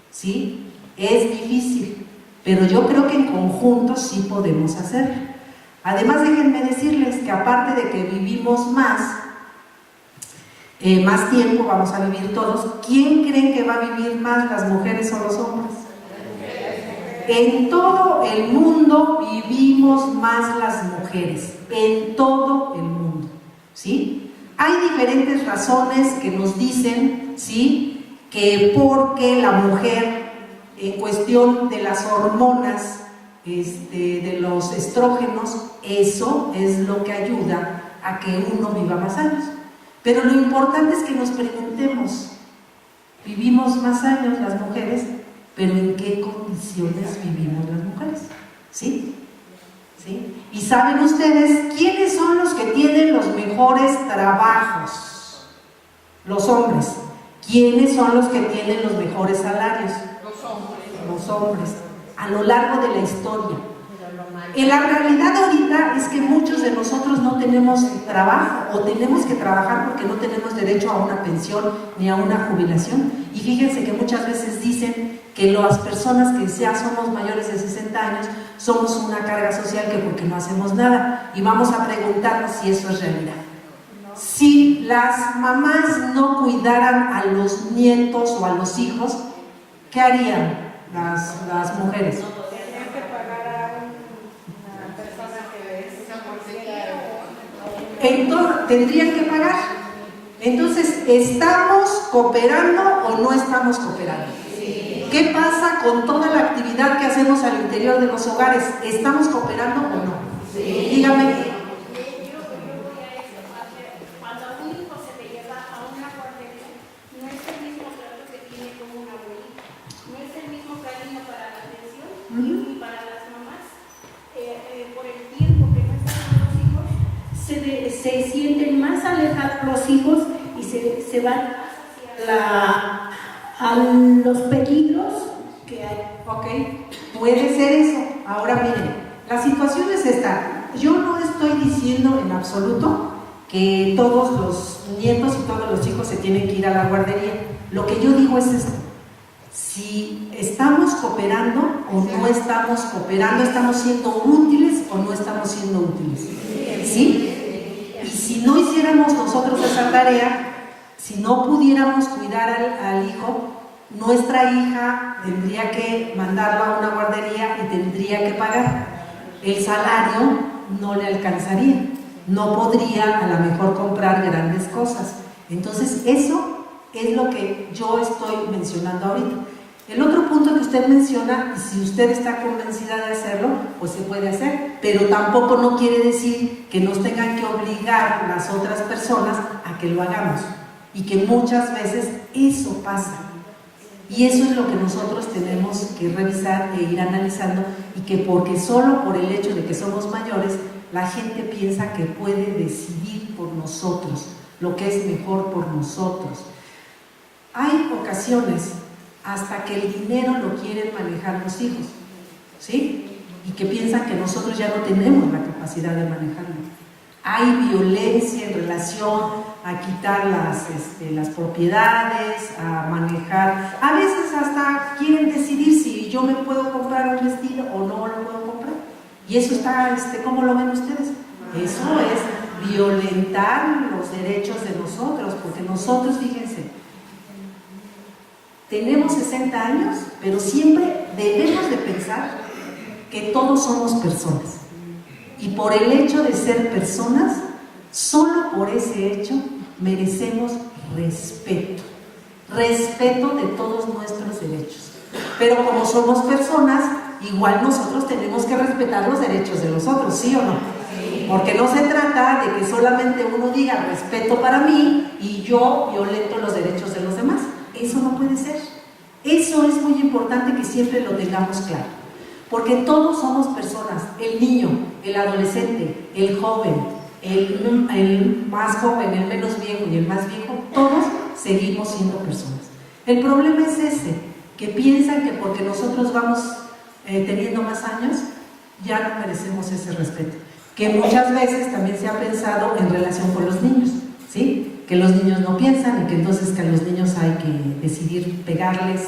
¿sí? Es difícil, pero yo creo que en conjunto sí podemos hacerlo. Además, déjenme decirles que aparte de que vivimos más tiempo, vamos a vivir todos, ¿quién creen que va a vivir más, las mujeres o los hombres? En todo el mundo vivimos más las mujeres, en todo el mundo, ¿sí? Hay diferentes razones que nos dicen, ¿sí?, que porque la mujer, en cuestión de las hormonas, de los estrógenos, eso es lo que ayuda a que uno viva más años. Pero lo importante es que nos preguntemos, ¿vivimos más años las mujeres? Pero ¿en qué condiciones vivimos las mujeres? ¿Sí? ¿Sí? Y saben ustedes quiénes son los que tienen los mejores trabajos. Los hombres. ¿Quiénes son los que tienen los mejores salarios? Los hombres. A lo largo de la historia. En la realidad ahorita es que muchos de nosotros no tenemos trabajo o tenemos que trabajar porque no tenemos derecho a una pensión ni a una jubilación. Y fíjense que muchas veces dicen que las personas que ya somos mayores de 60 años somos una carga social que porque no hacemos nada. Y vamos a preguntarnos si eso es realidad. Si las mamás no cuidaran a los nietos o a los hijos, ¿qué harían las mujeres? Entonces, tendrían que pagar. Entonces, ¿estamos cooperando o no estamos cooperando? Sí. ¿Qué pasa con toda la actividad que hacemos al interior de los hogares? ¿Estamos cooperando o no? Sí. Dígame. Cuando un hijo se le lleva a una guardería, no es el mismo trato que tiene como una abuelita, no es el mismo cariño para la atención ni para las mamás, por el tiempo que no están con los hijos. Se sienten más alejados los hijos y se van a los peligros que hay. Ok, puede ser eso. Ahora miren, la situación es esta. Yo no estoy diciendo en absoluto que todos los nietos y todos los hijos se tienen que ir a la guardería. Lo que yo digo es esto: si estamos cooperando o no estamos cooperando, estamos siendo útiles o no estamos siendo útiles. ¿Sí? Y si no hiciéramos nosotros esa tarea, si no pudiéramos cuidar al hijo, nuestra hija tendría que mandarlo a una guardería y tendría que pagar. El salario no le alcanzaría, no podría a lo mejor comprar grandes cosas. Entonces eso es lo que yo estoy mencionando ahorita. El otro punto que usted menciona, y si usted está convencida de hacerlo, pues se puede hacer, pero tampoco no quiere decir que nos tengan que obligar las otras personas a que lo hagamos, y que muchas veces eso pasa. Y eso es lo que nosotros tenemos que revisar e ir analizando, y que porque solo por el hecho de que somos mayores, la gente piensa que puede decidir por nosotros, lo que es mejor por nosotros. Hay ocasiones hasta que el dinero lo quieren manejar los hijos, ¿sí? Y que piensan que nosotros ya no tenemos la capacidad de manejarlo. Hay violencia en relación a quitar las propiedades, a manejar. A veces hasta quieren decidir si yo me puedo comprar un vestido o no lo puedo comprar. Y eso está, ¿cómo lo ven ustedes? Eso es violentar los derechos de nosotros, porque nosotros, fíjense, tenemos 60 años, pero siempre debemos de pensar que todos somos personas. Y por el hecho de ser personas, solo por ese hecho, merecemos respeto. Respeto de todos nuestros derechos. Pero como somos personas, igual nosotros tenemos que respetar los derechos de los otros, ¿sí o no? Porque no se trata de que solamente uno diga respeto para mí y yo violento los derechos de los demás. Eso no puede ser. Eso es muy importante que siempre lo tengamos claro. Porque todos somos personas, el niño, el adolescente, el joven, el más joven, el menos viejo y el más viejo, todos seguimos siendo personas. El problema es ese, que piensan que porque nosotros vamos teniendo más años, ya no merecemos ese respeto. Que muchas veces también se ha pensado en relación con los niños, ¿sí? Que los niños no piensan y que entonces que a los niños hay que decidir pegarles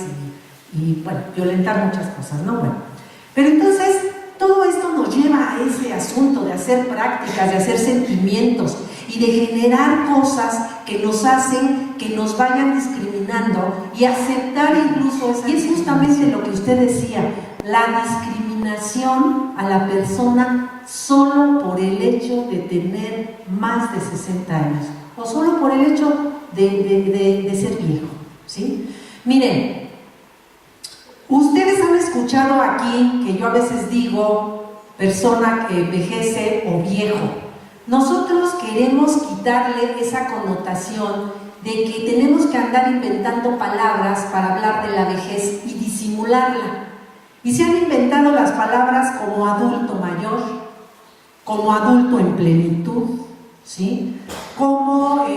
y bueno, violentar muchas cosas, ¿no? Bueno. Pero entonces, todo esto nos lleva a ese asunto de hacer prácticas, de hacer sentimientos y de generar cosas que nos hacen que nos vayan discriminando y aceptar incluso eso. Y es justamente lo que usted decía, la discriminación a la persona solo por el hecho de tener más de 60 años o solo por el hecho de ser viejo, ¿sí? Miren, ustedes han escuchado aquí que yo a veces digo persona que envejece o viejo. Nosotros queremos quitarle esa connotación de que tenemos que andar inventando palabras para hablar de la vejez y disimularla. Y se han inventado las palabras como adulto mayor, como adulto en plenitud, ¿sí? Como,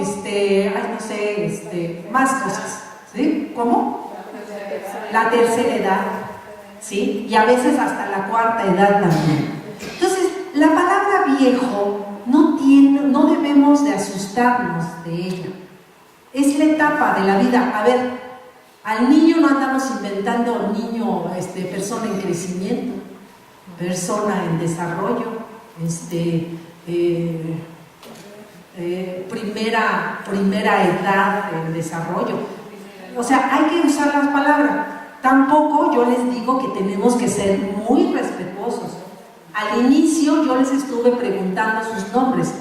más cosas, ¿sí? ¿Cómo? La tercera edad, ¿sí? Y a veces hasta la cuarta edad también. Entonces, la palabra viejo no debemos de asustarnos de ella. Es la etapa de la vida. A ver, al niño no andamos inventando niño, persona en crecimiento, persona en desarrollo, primera edad en desarrollo. O sea, hay que usar las palabras. Tampoco yo les digo que tenemos que ser muy respetuosos. Al inicio yo les estuve preguntando sus nombres,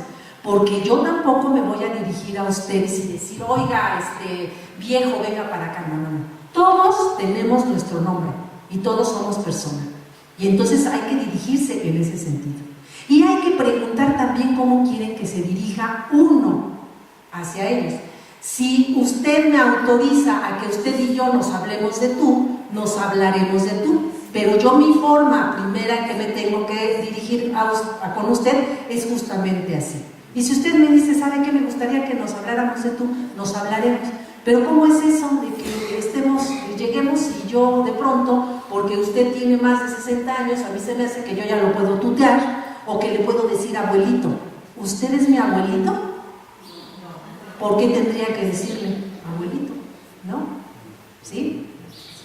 porque yo tampoco me voy a dirigir a ustedes y decir, oiga, viejo, venga para acá. No. Todos tenemos nuestro nombre y todos somos personas. Y entonces hay que dirigirse en ese sentido. Y hay que preguntar también cómo quieren que se dirija uno hacia ellos. Si usted me autoriza a que usted y yo nos hablemos de tú, nos hablaremos de tú. Pero yo mi forma primera en que me tengo que dirigir con usted es justamente así. Y si usted me dice, ¿sabe qué? Me gustaría que nos habláramos de tú, nos hablaremos. Pero ¿cómo es eso de que lleguemos y yo de pronto, porque usted tiene más de 60 años, a mí se me hace que yo ya lo puedo tutear o que le puedo decir abuelito? ¿Usted es mi abuelito? ¿Por qué tendría que decirle abuelito? ¿No? ¿Sí?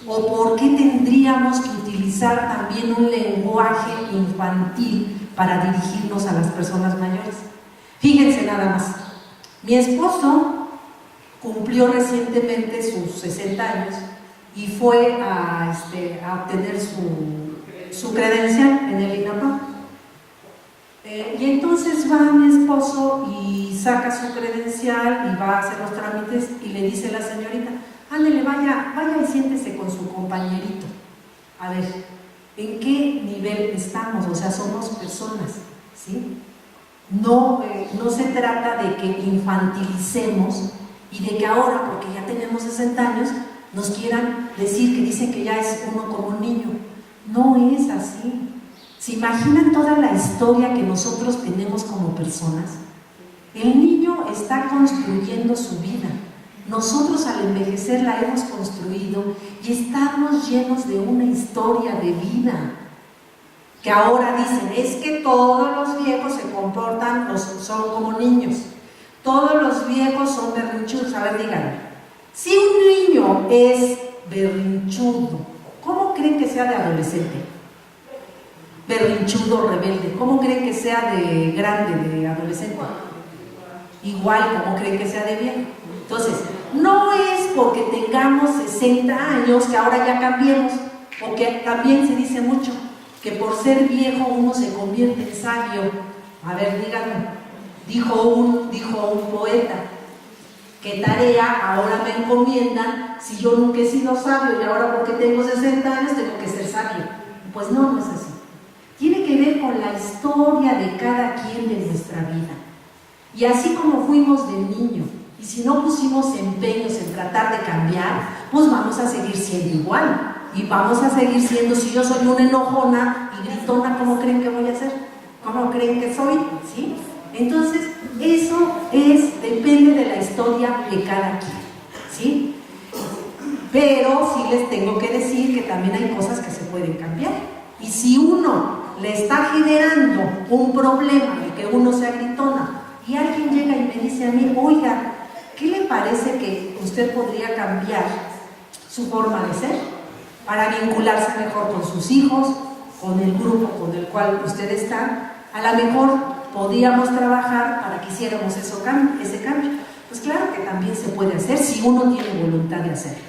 ¿O por qué tendríamos que utilizar también un lenguaje infantil para dirigirnos a las personas mayores? Fíjense nada más, mi esposo cumplió recientemente sus 60 años y fue a obtener su credencial en el INAPAM. Y entonces va mi esposo y saca su credencial y va a hacer los trámites y le dice a la señorita, ándele, vaya y siéntese con su compañerito. A ver, ¿en qué nivel estamos? O sea, somos personas, ¿sí? No se trata de que infantilicemos y de que ahora, porque ya tenemos 60 años, nos quieran decir que dicen que ya es uno como un niño. No es así. ¿Se imaginan toda la historia que nosotros tenemos como personas? El niño está construyendo su vida. Nosotros al envejecer la hemos construido y estamos llenos de una historia de vida. Que ahora dicen, es que todos los viejos se comportan, son como niños. Todos los viejos son berrinchudos. A ver, díganme, si un niño es berrinchudo, ¿cómo creen que sea de adolescente? Berrinchudo, rebelde, ¿cómo creen que sea de grande, de adolescente? Igual, ¿cómo creen que sea de viejo? Entonces, no es porque tengamos 60 años que ahora ya cambiemos, porque también se dice mucho que por ser viejo uno se convierte en sabio. A ver, díganme, dijo un poeta, ¿qué tarea ahora me encomiendan si yo nunca he sido sabio y ahora porque tengo 60 años tengo que ser sabio? Pues no, no es así. Tiene que ver con la historia de cada quien de nuestra vida. Y así como fuimos de niño, y si no pusimos empeños en tratar de cambiar, pues vamos a seguir siendo igual. Y vamos a seguir siendo, si yo soy una enojona y gritona, ¿cómo creen que voy a ser? ¿Cómo creen que soy? ¿Sí? Entonces, eso depende de la historia de cada quien, ¿sí? Pero sí les tengo que decir que también hay cosas que se pueden cambiar. Y si uno le está generando un problema de que uno sea gritona y alguien llega y me dice a mí, oiga, ¿qué le parece que usted podría cambiar su forma de ser para vincularse mejor con sus hijos, con el grupo con el cual usted está? A lo mejor podríamos trabajar para que hiciéramos ese cambio. Pues claro que también se puede hacer si uno tiene voluntad de hacerlo,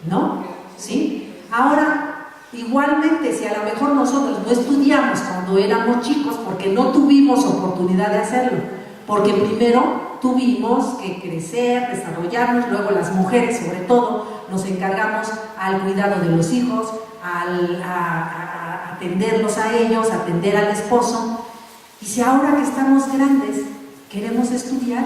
¿no? ¿Sí? Ahora, igualmente, si a lo mejor nosotros no estudiamos cuando éramos chicos porque no tuvimos oportunidad de hacerlo, porque primero tuvimos que crecer, desarrollarnos, luego las mujeres sobre todo nos encargamos al cuidado de los hijos, a atenderlos a ellos, a atender al esposo. Y si ahora que estamos grandes queremos estudiar,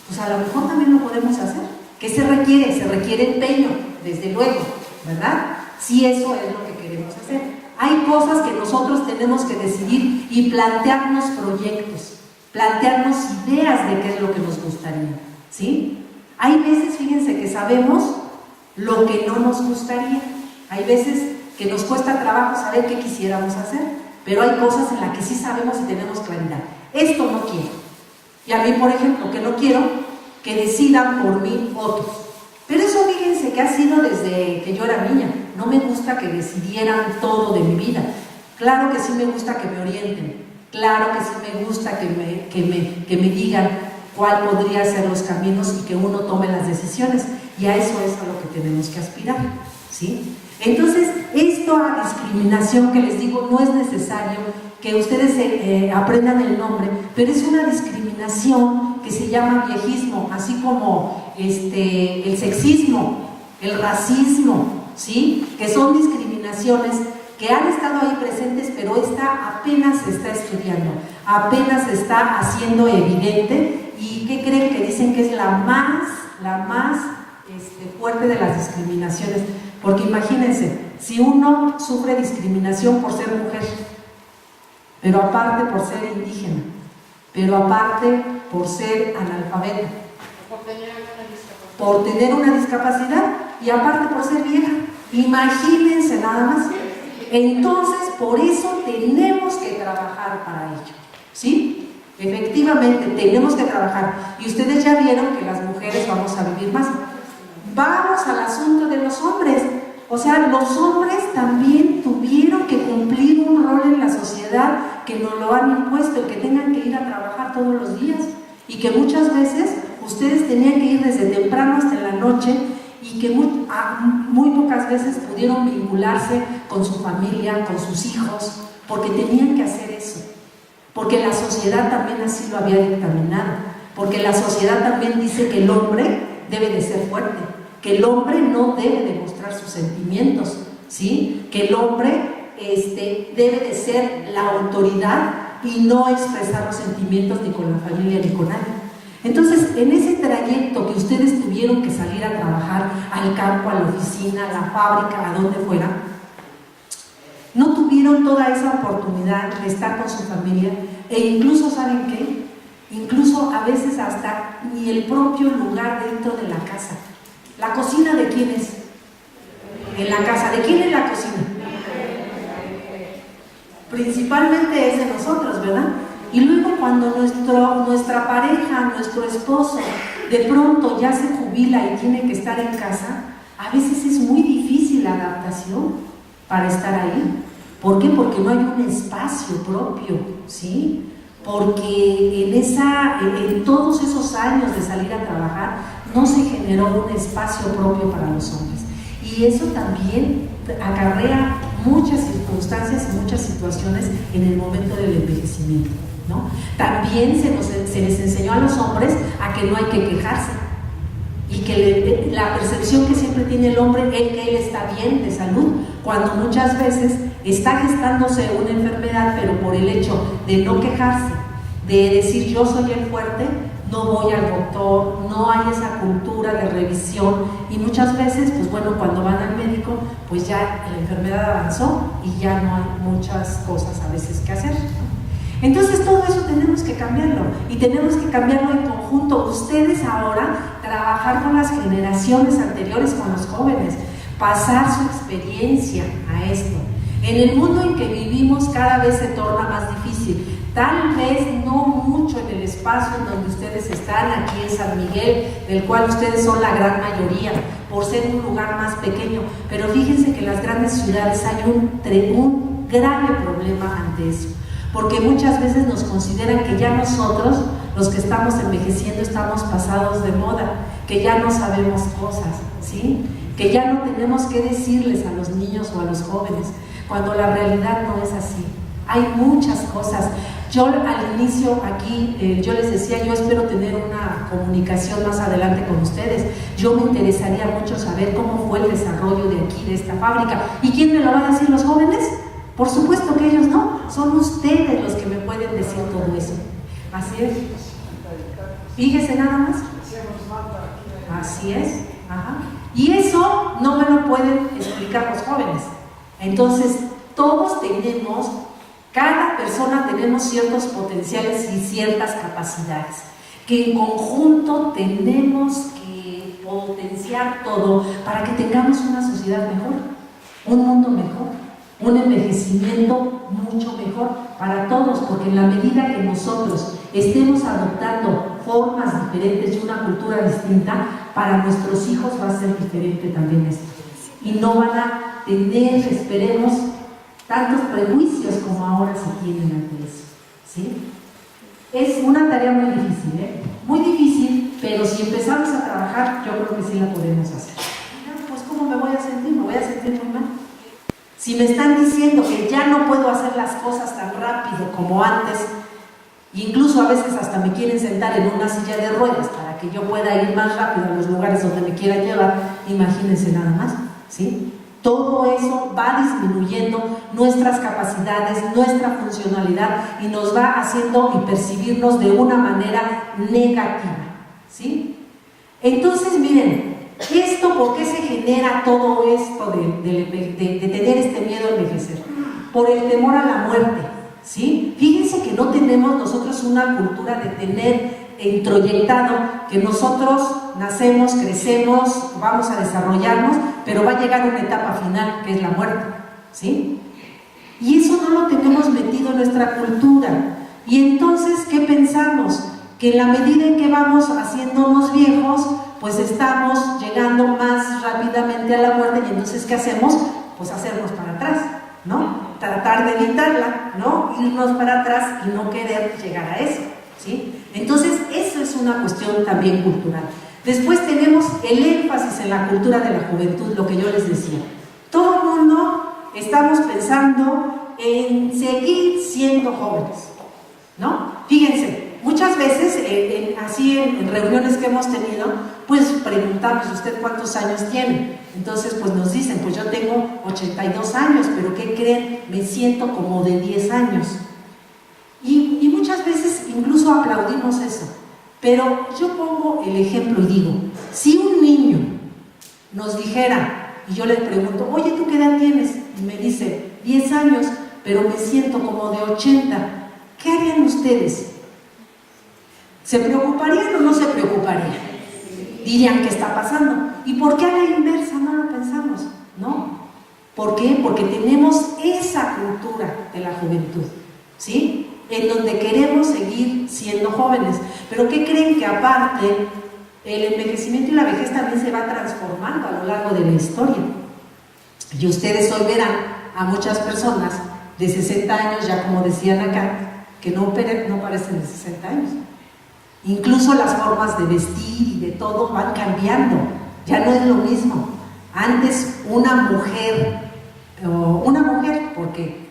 pues a lo mejor también lo podemos hacer. ¿Qué se requiere? Se requiere empeño, desde luego, ¿verdad? Si eso es lo que queremos hacer. Hay cosas que nosotros tenemos que decidir y plantearnos proyectos, plantearnos ideas de qué es lo que nos gustaría, ¿sí? Hay veces, fíjense, que sabemos lo que no nos gustaría. Hay veces que nos cuesta trabajo saber qué quisiéramos hacer, pero hay cosas en las que sí sabemos y tenemos claridad. Esto no quiero. Y a mí, por ejemplo, que no quiero que decidan por mí otros. Pero eso, fíjense, que ha sido desde que yo era niña. No me gusta que decidieran todo de mi vida. Claro que sí me gusta que me orienten. Claro que sí me gusta que me digan cuál podría ser los caminos y que uno tome las decisiones. Y a eso es a lo que tenemos que aspirar, ¿sí? Entonces, esta discriminación que les digo, no es necesario que ustedes aprendan el nombre, pero es una discriminación que se llama viejismo, así como el sexismo, el racismo, ¿sí? Que son discriminaciones que han estado ahí presentes, pero esta apenas se está estudiando, apenas se está haciendo evidente. ¿Y qué creen? Que dicen que es la más fuerte de las discriminaciones, porque imagínense, si uno sufre discriminación por ser mujer, pero aparte por ser indígena, pero aparte por ser analfabeta, por tener una discapacidad y aparte por ser vieja, imagínense nada más. Entonces, por eso tenemos que trabajar para ello, ¿sí? Efectivamente, tenemos que trabajar. Y ustedes ya vieron que las mujeres vamos a vivir más. Vamos al asunto de los hombres. O sea, los hombres también tuvieron que cumplir un rol en la sociedad que nos lo han impuesto, el que tengan que ir a trabajar todos los días. Y que muchas veces ustedes tenían que ir desde temprano hasta en la noche y que muy pocas veces pudieron vincularse con su familia, con sus hijos, porque tenían que hacer eso. Porque la sociedad también así lo había dictaminado, porque la sociedad también dice que el hombre debe de ser fuerte, que el hombre no debe demostrar sus sentimientos, ¿sí? Que el hombre debe de ser la autoridad y no expresar los sentimientos ni con la familia ni con nadie. Entonces, en ese trayecto que ustedes tuvieron que salir a trabajar al campo, a la oficina, a la fábrica, a donde fuera, no tuvieron toda esa oportunidad de estar con su familia e incluso, ¿saben qué? Incluso a veces hasta ni el propio lugar dentro de la casa. ¿La cocina de quién es? En la casa. ¿De quién es la cocina? Principalmente es de nosotros, ¿verdad? Y luego cuando nuestra pareja, nuestro esposo, de pronto ya se jubila y tiene que estar en casa, a veces es muy difícil la adaptación para estar ahí. ¿Por qué? Porque no hay un espacio propio, ¿sí? Porque en todos esos años de salir a trabajar no se generó un espacio propio para los hombres. Y eso también acarrea muchas circunstancias y muchas situaciones en el momento del envejecimiento, ¿no? También se les enseñó a los hombres a que no hay que quejarse y que la percepción que siempre tiene el hombre es que él está bien de salud, cuando muchas veces está gestándose una enfermedad, pero por el hecho de no quejarse, de decir yo soy el fuerte, no voy al doctor, no hay esa cultura de revisión y muchas veces, pues bueno, cuando van al médico, pues ya la enfermedad avanzó y ya no hay muchas cosas a veces que hacer. Entonces todo eso tenemos que cambiarlo y tenemos que cambiarlo en conjunto. Ustedes ahora trabajar con las generaciones anteriores, con los jóvenes, pasar su experiencia a esto. En el mundo en que vivimos cada vez se torna más difícil. Tal vez no mucho en el espacio en donde ustedes están, aquí en San Miguel, del cual ustedes son la gran mayoría, por ser un lugar más pequeño, pero fíjense que en las grandes ciudades hay un grave problema ante eso, porque muchas veces nos consideran que ya nosotros, los que estamos envejeciendo, estamos pasados de moda, que ya no sabemos cosas, ¿sí? Que ya no tenemos que decirles a los niños o a los jóvenes, cuando la realidad no es así. Hay muchas cosas. Yo al inicio aquí, yo les decía, yo espero tener una comunicación más adelante con ustedes. Yo me interesaría mucho saber cómo fue el desarrollo de aquí, de esta fábrica. ¿Y quién me lo va a decir? ¿Los jóvenes? Por supuesto que ellos no, son ustedes los que me pueden decir todo eso. Así es. Fíjese nada más. Así es. Ajá. Y eso no me lo pueden explicar los jóvenes. Entonces, todos tenemos, cada persona tenemos ciertos potenciales y ciertas capacidades, que en conjunto tenemos que potenciar todo para que tengamos una sociedad mejor, un mundo mejor, un envejecimiento mucho mejor para todos, porque en la medida que nosotros estemos adoptando formas diferentes y una cultura distinta, para nuestros hijos va a ser diferente también esto. Y no van a tener, esperemos, tantos prejuicios como ahora se tienen ante eso, ¿sí? Es una tarea muy difícil, muy difícil, pero si empezamos a trabajar, yo creo que sí la podemos hacer. Pues ¿cómo me voy a sentir? Me voy a sentir muy mal. Si me están diciendo que ya no puedo hacer las cosas tan rápido como antes, incluso a veces hasta me quieren sentar en una silla de ruedas para que yo pueda ir más rápido a los lugares donde me quieran llevar, imagínense nada más, ¿sí? Todo eso va disminuyendo nuestras capacidades, nuestra funcionalidad y nos va haciendo y percibirnos de una manera negativa, ¿sí? Entonces, miren, ¿esto por qué se genera todo esto de tener este miedo a envejecer? Por el temor a la muerte, ¿sí? Fíjense que no tenemos nosotros una cultura de tener introyectado que nosotros nacemos, crecemos, vamos a desarrollarnos, pero va a llegar una etapa final que es la muerte, ¿sí? Y eso no lo tenemos metido en nuestra cultura. Y entonces, ¿qué pensamos? Que en la medida en que vamos haciéndonos viejos, pues estamos llegando más rápidamente a la muerte y entonces, ¿qué hacemos? Pues hacernos para atrás, ¿no? Tratar de evitarla, ¿no? Irnos para atrás y no querer llegar a eso, ¿sí? Entonces, eso es una cuestión también cultural. Después tenemos el énfasis en la cultura de la juventud, lo que yo les decía. Todo el mundo estamos pensando en seguir siendo jóvenes, ¿no? Fíjense, muchas veces, así en reuniones que hemos tenido, pues preguntamos, ¿usted cuántos años tiene? Entonces, pues nos dicen, pues yo tengo 82 años, pero ¿qué creen? Me siento como de 10 años. Y muchas veces incluso aplaudimos eso. Pero yo pongo el ejemplo y digo, si un niño nos dijera, y yo le pregunto, oye, ¿tú qué edad tienes? Y me dice, 10 años, pero me siento como de 80. ¿Qué harían ustedes? ¿Se preocuparían o no se preocuparían? Dirían, ¿qué está pasando? ¿Y por qué a la inversa no lo pensamos? ¿No? ¿Por qué? Porque tenemos esa cultura de la juventud, ¿sí? En donde queremos seguir siendo jóvenes. Pero ¿qué creen? Que aparte, el envejecimiento y la vejez también se va transformando a lo largo de la historia. Y ustedes hoy verán a muchas personas de 60 años, ya como decían acá, que no parecen de 60 años. Incluso las formas de vestir y de todo van cambiando, ya no es lo mismo. Antes una mujer, porque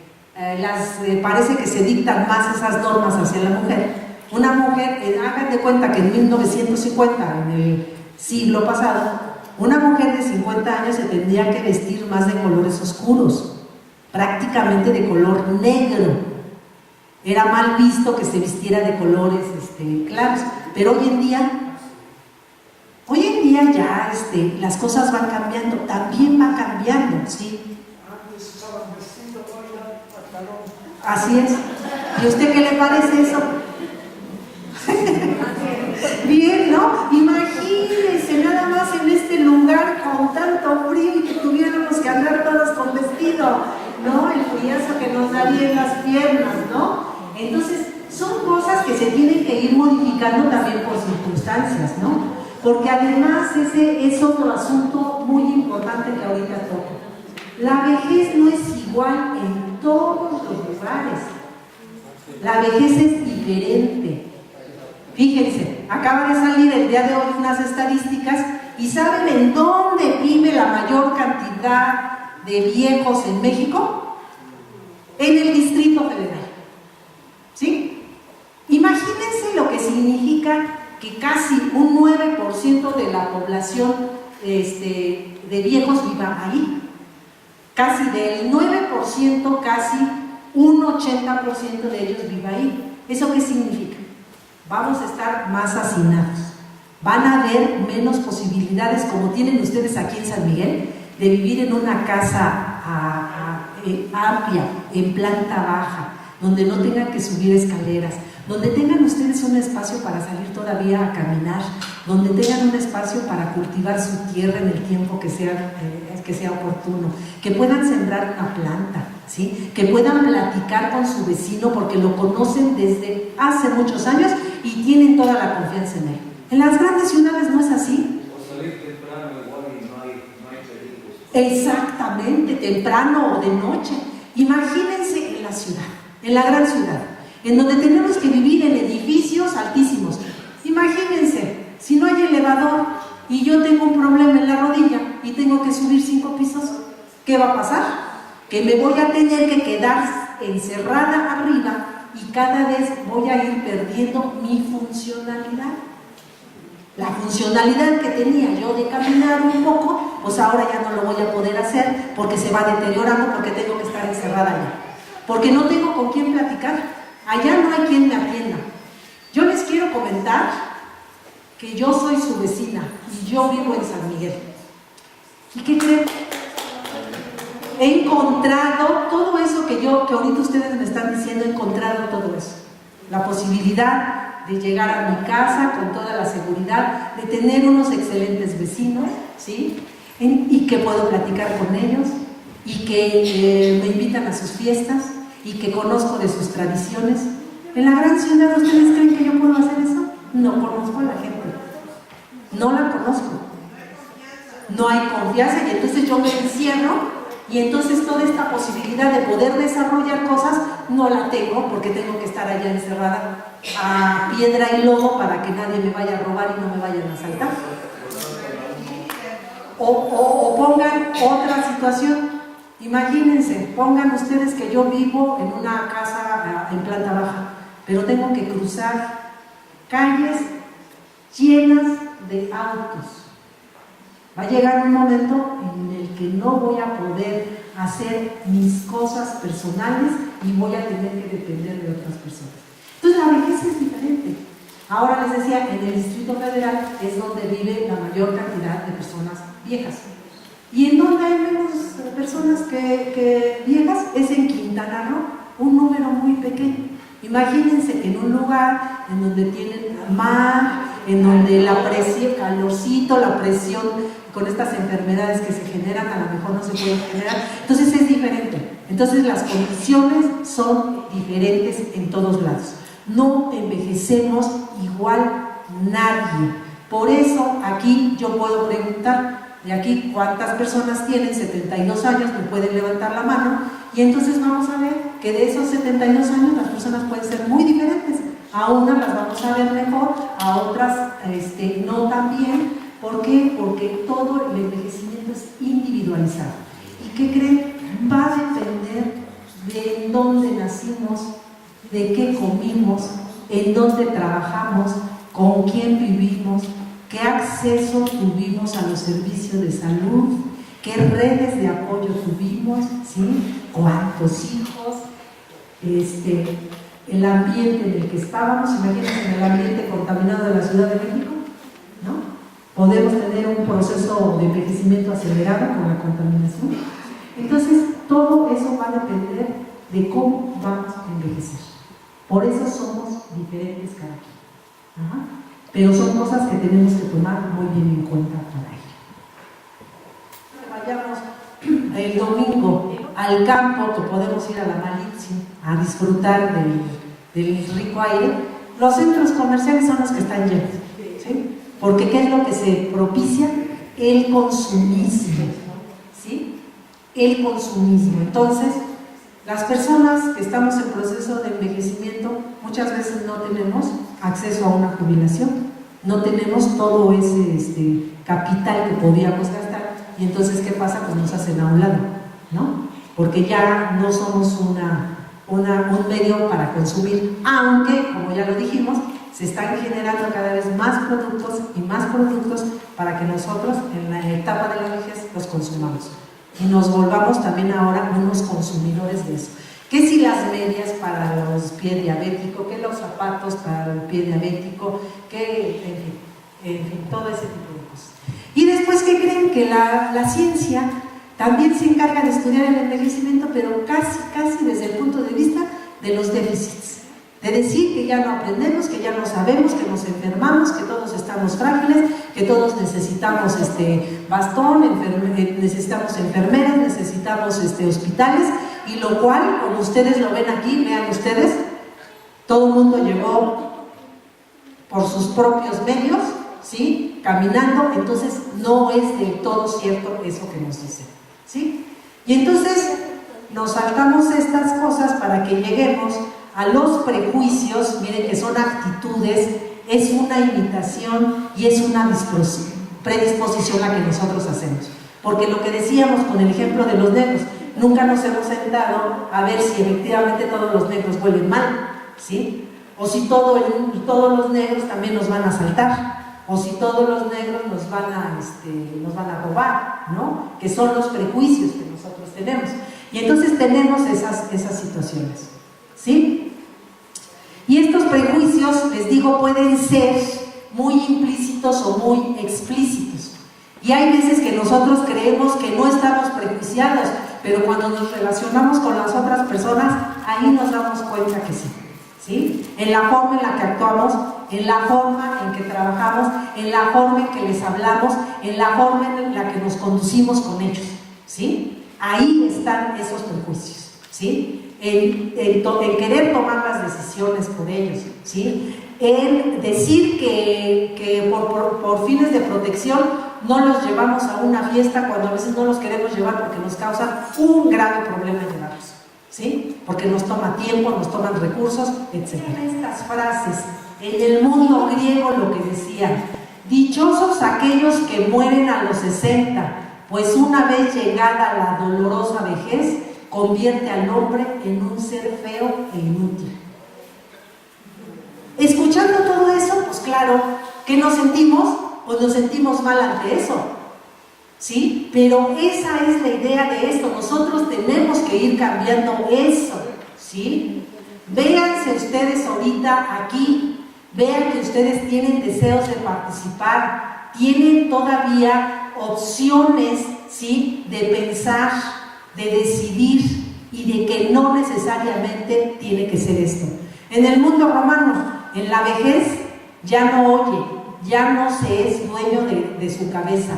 parece que se dictan más esas normas hacia la mujer, una mujer, hagan de cuenta que en 1950, en el siglo pasado, una mujer de 50 años se tendría que vestir más de colores oscuros, prácticamente de color negro. Era mal visto que se vistiera de colores claros, pero hoy en día ya las cosas van cambiando, también va cambiando, ¿sí? Antes usaban vestido, ahora pantalón. Así es. ¿Y a usted qué le parece eso? Bien, ¿no? Imagínense nada más en este lugar con tanto frío y que tuviéramos que andar todos con vestido, ¿no? El friazo que nos daría en las piernas, ¿no? Entonces, son cosas que se tienen que ir modificando también por circunstancias, ¿no? Porque además ese es otro asunto muy importante que ahorita toco. La vejez no es igual en todos los lugares. La vejez es diferente. Fíjense, acaba de salir el día de hoy unas estadísticas y ¿saben en dónde vive la mayor cantidad de viejos en México? En el Distrito Federal. ¿Sí? Imagínense lo que significa que casi un 9% de la población de viejos viva ahí. Casi del 9%, casi un 80% de ellos viva ahí. ¿Eso qué significa? Vamos a estar más hacinados. Van a haber menos posibilidades, como tienen ustedes aquí en San Miguel, de vivir en una casa amplia, en planta baja, donde no tengan que subir escaleras, donde tengan ustedes un espacio para salir todavía a caminar, donde tengan un espacio para cultivar su tierra en el tiempo que sea oportuno, que puedan sembrar una planta, ¿sí? Que puedan platicar con su vecino porque lo conocen desde hace muchos años y tienen toda la confianza en él. En las grandes ciudades no es así. O salir temprano igual y no hay peligros. Exactamente, temprano o de noche. Imagínense en la ciudad, en la gran ciudad, en donde tenemos que vivir en edificios altísimos. Imagínense, si no hay elevador y yo tengo un problema en la rodilla y tengo que subir 5 pisos, ¿qué va a pasar? Que me voy a tener que quedar encerrada arriba y cada vez voy a ir perdiendo mi funcionalidad. La funcionalidad que tenía yo de caminar un poco, pues ahora ya no lo voy a poder hacer porque se va deteriorando, porque tengo que estar encerrada allá. Porque no tengo con quién platicar. Allá no hay quien me atienda. Yo les quiero comentar que yo soy su vecina y yo vivo en San Miguel. ¿Y qué creen? He encontrado todo eso que ahorita ustedes me están diciendo, he encontrado todo eso. La posibilidad de llegar a mi casa con toda la seguridad, de tener unos excelentes vecinos, ¿sí? Y que puedo platicar con ellos, y que me invitan a sus fiestas, y que conozco de sus tradiciones. ¿En la gran ciudad ustedes creen que yo puedo hacer eso? No conozco a la gente, no la conozco, no hay confianza y entonces yo me encierro y entonces toda esta posibilidad de poder desarrollar cosas no la tengo porque tengo que estar allá encerrada a piedra y lodo para que nadie me vaya a robar y no me vayan a asaltar. O pongan otra situación. Imagínense, pongan ustedes que yo vivo en una casa en planta baja, pero tengo que cruzar calles llenas de autos. Va a llegar un momento en el que no voy a poder hacer mis cosas personales y voy a tener que depender de otras personas. Entonces la vejez es diferente. Ahora les decía, en el Distrito Federal es donde vive la mayor cantidad de personas viejas. ¿Y en dónde hay menos personas que viejas? Es en Quintana Roo, un número muy pequeño. Imagínense que en un lugar en donde tienen mar, en donde la presión, calorcito, la presión con estas enfermedades que se generan, a lo mejor no se pueden generar, entonces es diferente. Entonces las condiciones son diferentes en todos lados. No envejecemos igual nadie. Por eso aquí yo puedo preguntar, de aquí cuántas personas tienen 72 años, me pueden levantar la mano, y entonces vamos a ver que de esos 72 años las personas pueden ser muy diferentes. A unas las vamos a ver mejor, a otras no tan bien. ¿Por qué? Porque todo el envejecimiento es individualizado. ¿Y qué creen? Va a depender de en dónde nacimos, de qué comimos, en dónde trabajamos, con quién vivimos, qué acceso tuvimos a los servicios de salud, qué redes de apoyo tuvimos, ¿sí? Cuántos hijos, el ambiente en el que estábamos. Imagínense en el ambiente contaminado de la Ciudad de México, ¿no? Podemos tener un proceso de envejecimiento acelerado con la contaminación. Entonces, todo eso va a depender de cómo vamos a envejecer. Por eso somos diferentes cada quien. Ajá. Pero son cosas que tenemos que tomar muy bien en cuenta para ello. Vayamos el domingo al campo, que podemos ir a la Malitzin a disfrutar del rico aire. Los centros comerciales son los que están llenos, ¿sí? Porque ¿qué es lo que se propicia? El consumismo, ¿sí? El consumismo. Entonces, las personas que estamos en proceso de envejecimiento muchas veces no tenemos acceso a una jubilación, no tenemos todo ese capital que podíamos gastar, y entonces ¿qué pasa? Pues nos hacen a un lado, ¿no? Porque ya no somos un medio para consumir, aunque, como ya lo dijimos, se están generando cada vez más productos y más productos para que nosotros en la etapa de la vejez los consumamos y nos volvamos también ahora unos consumidores de eso. Que si las medias para los pies diabéticos, que los zapatos para el pie diabético, que en fin, todo ese tipo de cosas. Y después, ¿qué creen? Que la ciencia también se encarga de estudiar el envejecimiento, pero casi desde el punto de vista de los déficits. De decir que ya no aprendemos, que ya no sabemos, que nos enfermamos, que todos estamos frágiles, que todos necesitamos bastón, necesitamos enfermeras, necesitamos hospitales, y lo cual, como ustedes lo ven aquí, vean ustedes, todo el mundo llegó por sus propios medios, ¿sí? Caminando, entonces no es del todo cierto eso que nos dicen, ¿sí? Y entonces nos saltamos estas cosas para que lleguemos a los prejuicios. Miren que son actitudes, es una imitación y es una predisposición la que nosotros hacemos. Porque lo que decíamos con el ejemplo de los negros, nunca nos hemos sentado a ver si efectivamente todos los negros huelen mal, ¿sí? O si todos los negros también nos van a asaltar, o si todos los negros nos van a robar, ¿no? Que son los prejuicios que nosotros tenemos. Y entonces tenemos esas situaciones, ¿sí? Y estos prejuicios, les digo, pueden ser muy implícitos o muy explícitos. Y hay veces que nosotros creemos que no estamos prejuiciados, pero cuando nos relacionamos con las otras personas, ahí nos damos cuenta que sí, ¿sí? En la forma en la que actuamos, en la forma en que trabajamos, en la forma en que les hablamos, en la forma en la que nos conducimos con ellos, ¿sí? Ahí están esos prejuicios, ¿sí? El querer tomar las decisiones por ellos, ¿sí? El decir que por fines de protección no los llevamos a una fiesta cuando a veces no los queremos llevar porque nos causan un grave problema llevarlos, ¿sí? Porque nos toma tiempo, nos toman recursos, etc. Estas frases, en el mundo griego lo que decían: dichosos aquellos que mueren a los 60, pues una vez llegada la dolorosa vejez, convierte al hombre en un ser feo e inútil. Escuchando todo eso, pues claro, ¿qué nos sentimos? Pues nos sentimos mal ante eso, ¿sí? Pero esa es la idea de esto, nosotros tenemos que ir cambiando eso, ¿sí? Véanse ustedes ahorita aquí, vean que ustedes tienen deseos de participar, tienen todavía opciones, ¿sí?, de pensar, de decidir y de que no necesariamente tiene que ser esto. En el mundo romano, en la vejez, ya no oye, ya no se es dueño de su cabeza.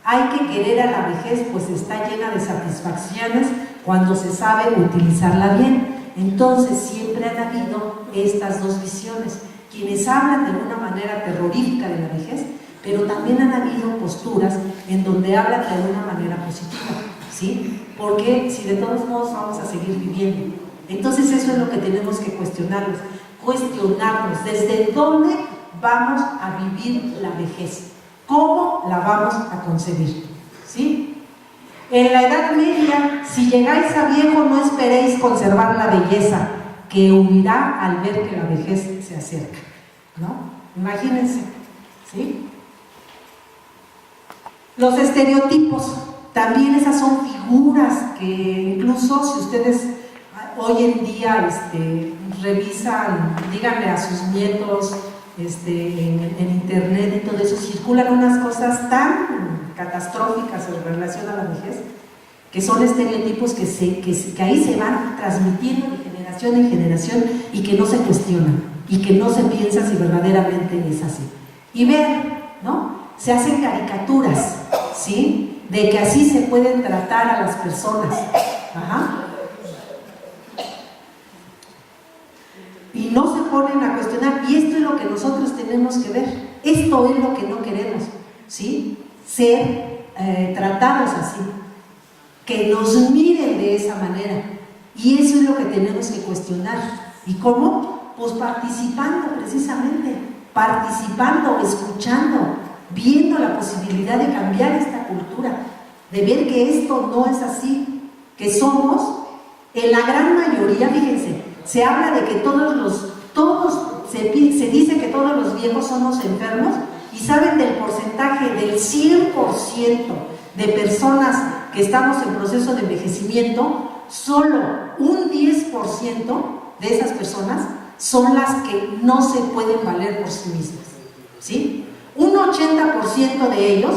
Hay que querer a la vejez, pues está llena de satisfacciones cuando se sabe utilizarla bien. Entonces siempre han habido estas dos visiones, quienes hablan de una manera terrorífica de la vejez, pero también han habido posturas en donde hablan de una manera positiva, ¿sí? Porque si de todos modos vamos a seguir viviendo. Entonces eso es lo que tenemos que cuestionarnos desde dónde vamos a vivir la vejez, cómo la vamos a concebir, ¿sí? En la Edad Media, si llegáis a viejo, no esperéis conservar la belleza que huirá al ver que la vejez se acerca, ¿no? Imagínense, ¿sí? Los estereotipos, también esas son figuras que incluso si ustedes hoy en día revisan, díganle a sus nietos en internet y todo eso, circulan unas cosas tan catastróficas en relación a la vejez, que son estereotipos que ahí se van transmitiendo de generación en generación y que no se cuestionan y que no se piensa si verdaderamente es así. Y ver, ¿no? Se hacen caricaturas, ¿sí?, de que así se pueden tratar a las personas. Ajá. Y no se ponen a cuestionar, y esto es lo que nosotros tenemos que ver, esto es lo que no queremos, ¿sí? Ser tratados así, que nos miren de esa manera, y eso es lo que tenemos que cuestionar. ¿Y cómo? Pues participando precisamente, participando, escuchando, viendo la posibilidad de cambiar esta cultura, de ver que esto no es así, que somos, en la gran mayoría, fíjense, se habla de que se dice que todos los viejos somos enfermos, y saben del porcentaje del 100% de personas que estamos en proceso de envejecimiento, solo un 10% de esas personas son las que no se pueden valer por sí mismas, ¿sí? Un 80% de ellos,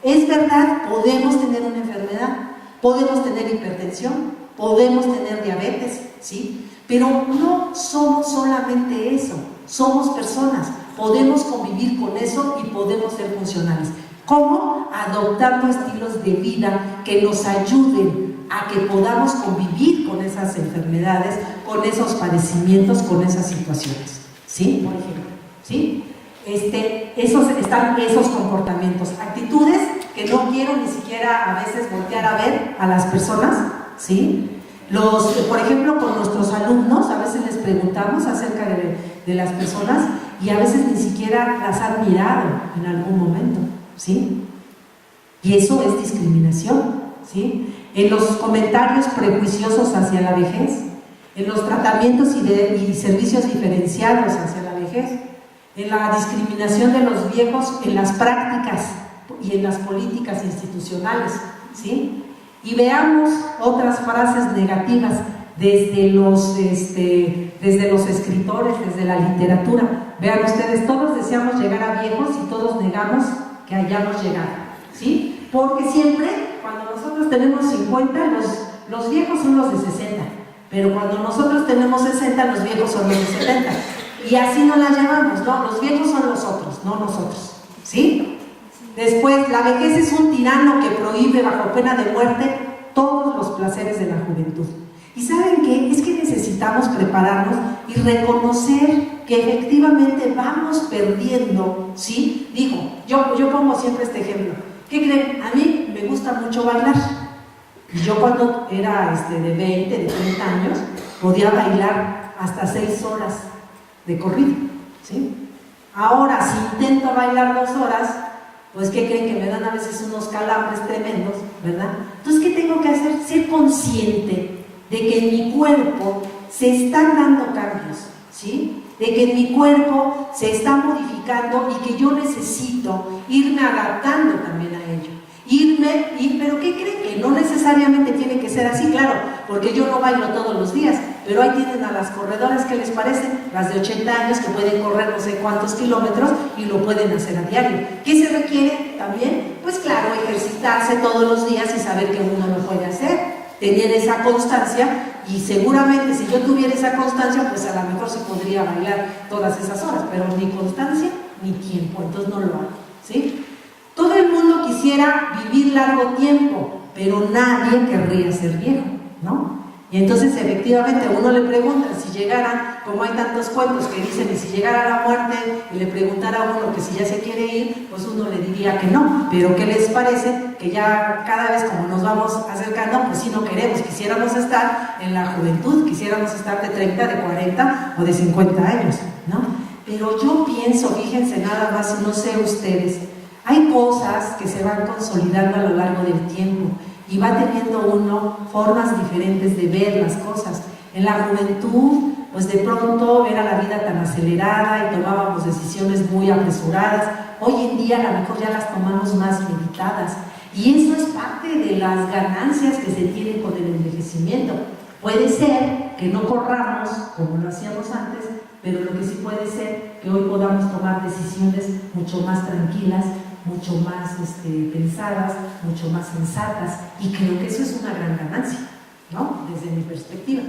es verdad, podemos tener una enfermedad, podemos tener hipertensión, podemos tener diabetes, ¿sí? Pero no somos solamente eso, somos personas, podemos convivir con eso y podemos ser funcionales. ¿Cómo? Adoptando estilos de vida que nos ayuden a que podamos convivir con esas enfermedades, con esos padecimientos, con esas situaciones, ¿sí? Por ejemplo, ¿sí? Esos comportamientos, actitudes que no quiero ni siquiera a veces voltear a ver a las personas, ¿sí? Por ejemplo, con nuestros alumnos, a veces les preguntamos acerca de las personas y a veces ni siquiera las han mirado en algún momento, ¿sí? Y eso es discriminación, ¿sí? En los comentarios prejuiciosos hacia la vejez, en los tratamientos y servicios diferenciados hacia la vejez, en la discriminación de los viejos en las prácticas y en las políticas institucionales, ¿sí? Y veamos otras frases negativas desde los escritores, desde la literatura. Vean ustedes, todos deseamos llegar a viejos y todos negamos que hayamos llegado, ¿sí? Porque siempre, cuando nosotros tenemos 50, los viejos son los de 60, pero cuando nosotros tenemos 60, los viejos son los de 70. Y así no la llamamos, ¿no? Los viejos son los otros, no nosotros, ¿sí? Después, la vejez es un tirano que prohíbe bajo pena de muerte todos los placeres de la juventud. ¿Y saben qué? Es que necesitamos prepararnos y reconocer que efectivamente vamos perdiendo, ¿sí? Digo, yo pongo siempre este ejemplo. ¿Qué creen? A mí me gusta mucho bailar. Y yo cuando era de 20, de 30 años, podía bailar hasta 6 horas de corrido, ¿sí? Ahora, si intento bailar 2 horas, pues ¿qué creen? Que me dan a veces unos calambres tremendos, ¿verdad? Entonces, ¿qué tengo que hacer? Ser consciente de que en mi cuerpo se están dando cambios, ¿sí? De que en mi cuerpo se está modificando y que yo necesito irme adaptando también a ello. pero ¿qué creen? Que no necesariamente tiene que ser así, claro, porque yo no bailo todos los días, pero ahí tienen a las corredoras, ¿qué les parece? Las de 80 años que pueden correr no sé cuántos kilómetros y lo pueden hacer a diario. ¿Qué se requiere también? Pues claro, ejercitarse todos los días y saber que uno lo puede hacer, tener esa constancia, y seguramente si yo tuviera esa constancia, pues a lo mejor se podría bailar todas esas horas, pero ni constancia ni tiempo, entonces no lo hago, ¿sí? Todo el mundo quisiera vivir largo tiempo, pero nadie querría ser viejo, ¿no? Y entonces efectivamente a uno le preguntan si llegaran, como hay tantos cuentos que dicen, y si llegara la muerte y le preguntara a uno que si ya se quiere ir, pues uno le diría que no, pero ¿qué les parece? Que ya cada vez como nos vamos acercando, pues sí no queremos, quisiéramos estar en la juventud, quisiéramos estar de 30, de 40 o de 50 años, ¿no? Pero yo pienso, fíjense nada más, no sé ustedes, hay cosas que se van consolidando a lo largo del tiempo y va teniendo uno formas diferentes de ver las cosas. En la juventud, pues de pronto era la vida tan acelerada y tomábamos decisiones muy apresuradas. Hoy en día a lo mejor ya las tomamos más meditadas y eso es parte de las ganancias que se tienen con el envejecimiento. Puede ser que no corramos como lo hacíamos antes, pero lo que sí puede ser que hoy podamos tomar decisiones mucho más tranquilas, mucho más pensadas, mucho más sensatas, y creo que eso es una gran ganancia, ¿no? Desde mi perspectiva.